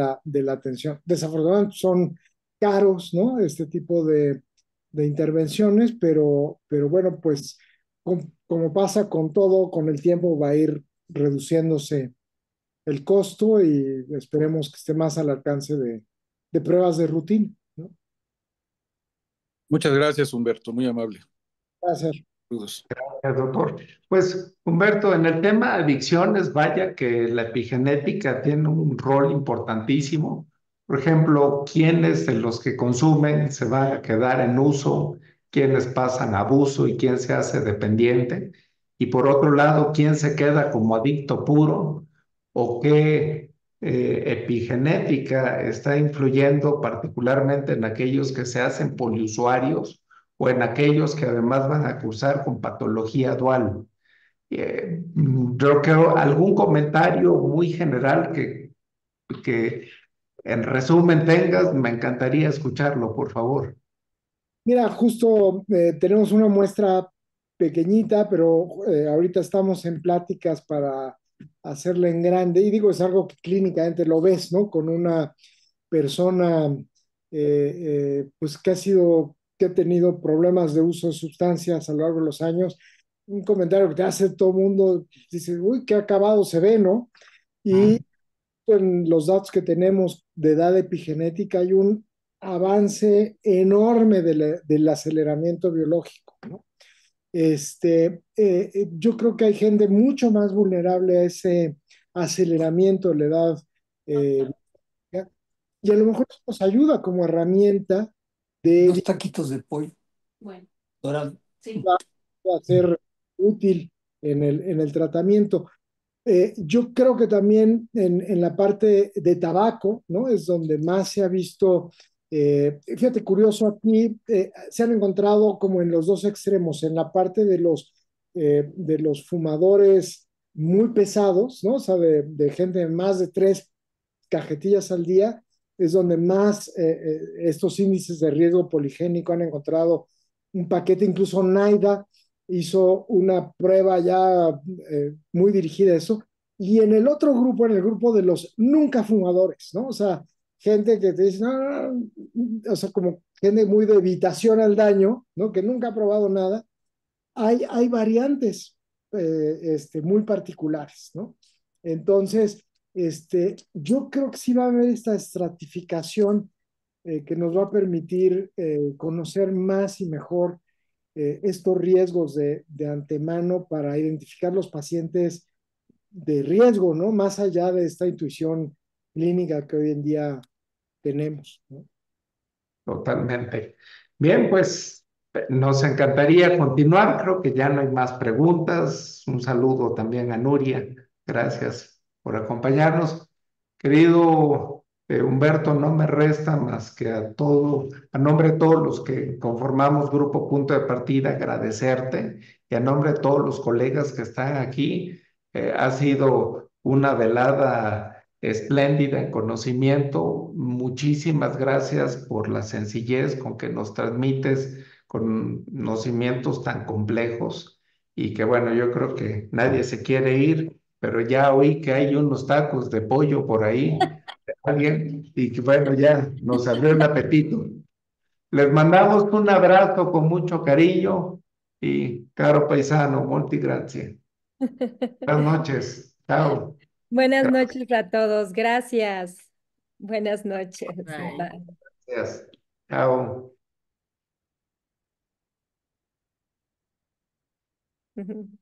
[SPEAKER 2] la atención. Desafortunadamente son caros, ¿no? Este tipo de intervenciones, pero bueno, pues como pasa con todo, con el tiempo va a ir reduciéndose el costo y esperemos que esté más al alcance de pruebas de rutina, ¿no?
[SPEAKER 7] Muchas gracias, Humberto, muy amable.
[SPEAKER 2] Gracias.
[SPEAKER 7] Saludos.
[SPEAKER 4] Gracias, doctor. Pues, Humberto, en el tema de adicciones, vaya que la epigenética tiene un rol importantísimo. Por ejemplo, quiénes de los que consumen se van a quedar en uso, quiénes pasan a abuso y quién se hace dependiente. Y por otro lado, quién se queda como adicto puro o qué epigenética está influyendo particularmente en aquellos que se hacen poliusuarios o en aquellos que además van a cursar con patología dual. Creo que algún comentario muy general que en resumen tengas, me encantaría escucharlo, por favor.
[SPEAKER 2] Mira, justo tenemos una muestra pequeñita, pero ahorita estamos en pláticas para hacerla en grande. Y digo, es algo que clínicamente lo ves, ¿no? Con una persona, pues que ha tenido problemas de uso de sustancias a lo largo de los años un comentario que te hace todo el mundo, dice, uy, qué acabado se ve, ¿no? Y en los datos que tenemos de edad epigenética hay un avance enorme del aceleramiento biológico, ¿no? Yo creo que hay gente mucho más vulnerable a ese aceleramiento de la edad, eh, y a lo mejor eso nos ayuda como herramienta
[SPEAKER 8] Dos
[SPEAKER 2] de
[SPEAKER 8] taquitos de pollo. Bueno. Dorado. Sí.
[SPEAKER 2] ser útil en el tratamiento. Yo creo que también en la parte de tabaco, ¿no? Es donde más se ha visto, fíjate, curioso, aquí se han encontrado como en los dos extremos, en la parte de los fumadores muy pesados, ¿no? O sea, de gente de más de 3 cajetillas al día, es donde más estos índices de riesgo poligénico han encontrado un paquete, incluso NIDA hizo una prueba ya muy dirigida a eso. Y en el otro grupo, en el grupo de los nunca fumadores, ¿no? O sea, gente que te dice, no, no, no, o sea, como gente muy de evitación al daño, ¿no? Que nunca ha probado nada. Hay variantes muy particulares, ¿no? Entonces, yo creo que sí va a haber esta estratificación que nos va a permitir conocer más y mejor estos riesgos de antemano para identificar los pacientes de riesgo, ¿no? Más allá de esta intuición clínica que hoy en día tenemos, ¿no?
[SPEAKER 4] Totalmente. Bien, pues nos encantaría continuar. Creo que ya no hay más preguntas. Un saludo también a Nuria. Gracias por acompañarnos. Querido Humberto, no me resta más que a nombre de todos los que conformamos Grupo Punto de Partida, agradecerte y a nombre de todos los colegas que están aquí. Ha sido una velada espléndida en conocimiento. Muchísimas gracias por la sencillez con que nos transmites conocimientos tan complejos y que bueno, yo creo que nadie se quiere ir, pero ya oí que hay unos tacos de pollo por ahí de alguien y que bueno, ya nos abrió el apetito. Les mandamos un abrazo con mucho cariño y caro paisano, molti grazie. Buenas noches. Chao.
[SPEAKER 1] Buenas noches a todos. Gracias. Buenas noches.
[SPEAKER 8] Bye.
[SPEAKER 4] Gracias. Chao.
[SPEAKER 1] Bye.